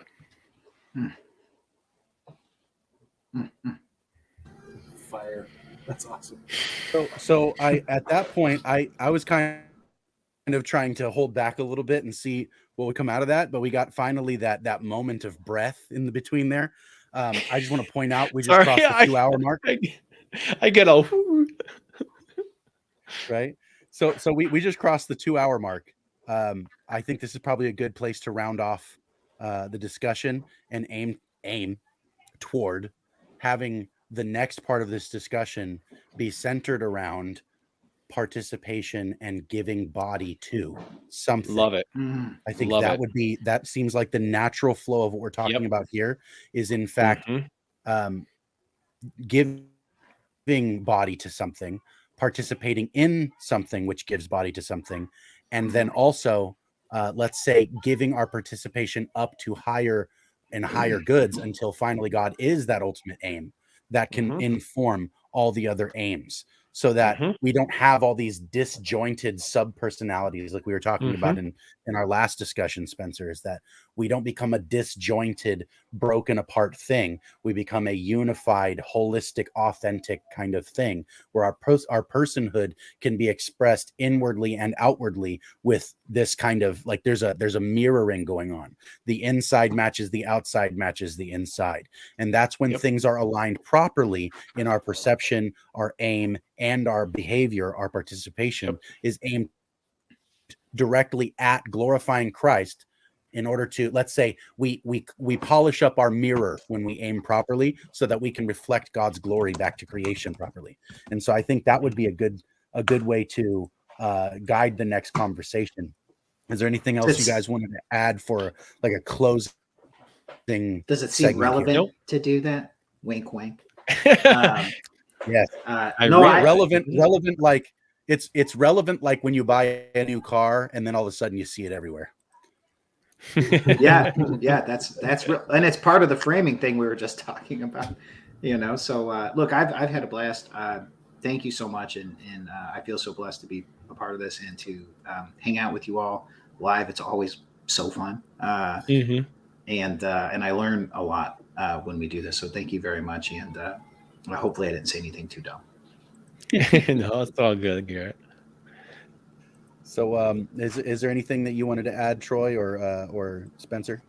Fire. That's awesome. So I at that point I was kind of trying to hold back a little bit and see what would come out of that, but we got finally that moment of breath in the between there. I just want to point out we just crossed the 2-hour mark. I get a right. So we just crossed the 2-hour mark. I think this is probably a good place to round off the discussion and aim toward having the next part of this discussion be centered around participation and giving body to something. Love it. I think that seems like the natural flow of what we're talking about here is in fact giving body to something, participating in something which gives body to something, and then also let's say giving our participation up to higher and higher goods until finally God is that ultimate aim that can inform all the other aims. so that we don't have all these disjointed sub-personalities like we were talking about in our last discussion, Spencer, is that we don't become a disjointed, broken apart thing. We become a unified, holistic, authentic kind of thing where our personhood can be expressed inwardly and outwardly with this kind of like there's a mirroring going on. The inside matches the outside, matches the inside. And that's when things are aligned properly in our perception, our aim, and our behavior. Our participation is aimed directly at glorifying Christ in order to, let's say, we polish up our mirror when we aim properly so that we can reflect God's glory back to creation properly. And so I think that would be a good way to guide the next conversation. Is there anything else you guys wanted to add for like a closing? Does it seem relevant to do that? Wink, wink. Yes. Relevant. Like it's relevant. Like when you buy a new car and then all of a sudden you see it everywhere. yeah. That's real. And it's part of the framing thing we were just talking about, so look, I've had a blast. Thank you so much. And I feel so blessed to be a part of this and to hang out with you all live. It's always so fun. And I learn a lot when we do this. So thank you very much. And hopefully I didn't say anything too dumb. No, it's all good, Garrett. So is there anything that you wanted to add, Troy or Spencer?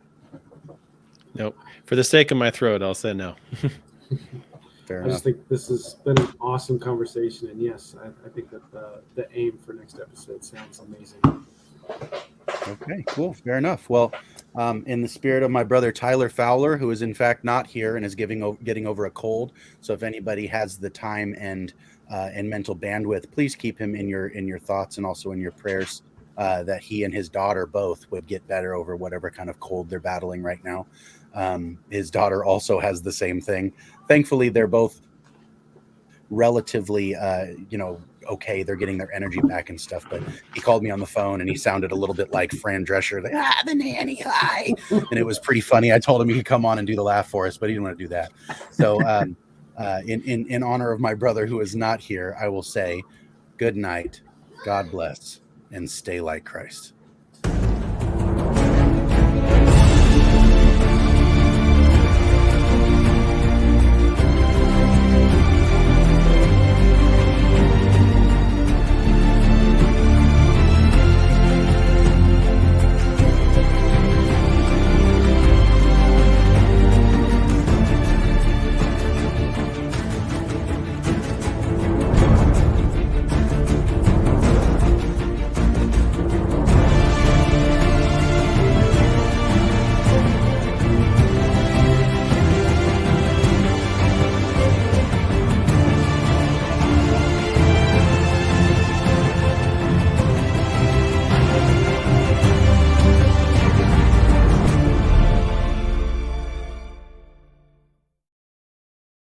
Nope. For the sake of my throat, I'll say no. Fair I enough. just think this has been an awesome conversation. And yes, I think that the aim for next episode sounds amazing. Okay, cool. Fair enough. Well, in the spirit of my brother Tyler Fowler, who is in fact not here and is getting over a cold, so if anybody has the time and mental bandwidth, please keep him in your thoughts and also in your prayers, that he and his daughter both would get better over whatever kind of cold they're battling right now. His daughter also has the same thing. Thankfully, they're both relatively, okay. They're getting their energy back and stuff. But he called me on the phone and he sounded a little bit like Fran Drescher, like, the nanny, hi. And it was pretty funny. I told him he could come on and do the laugh for us, but he didn't want to do that. So in honor of my brother who is not here, I will say good night, God bless, and stay like Christ.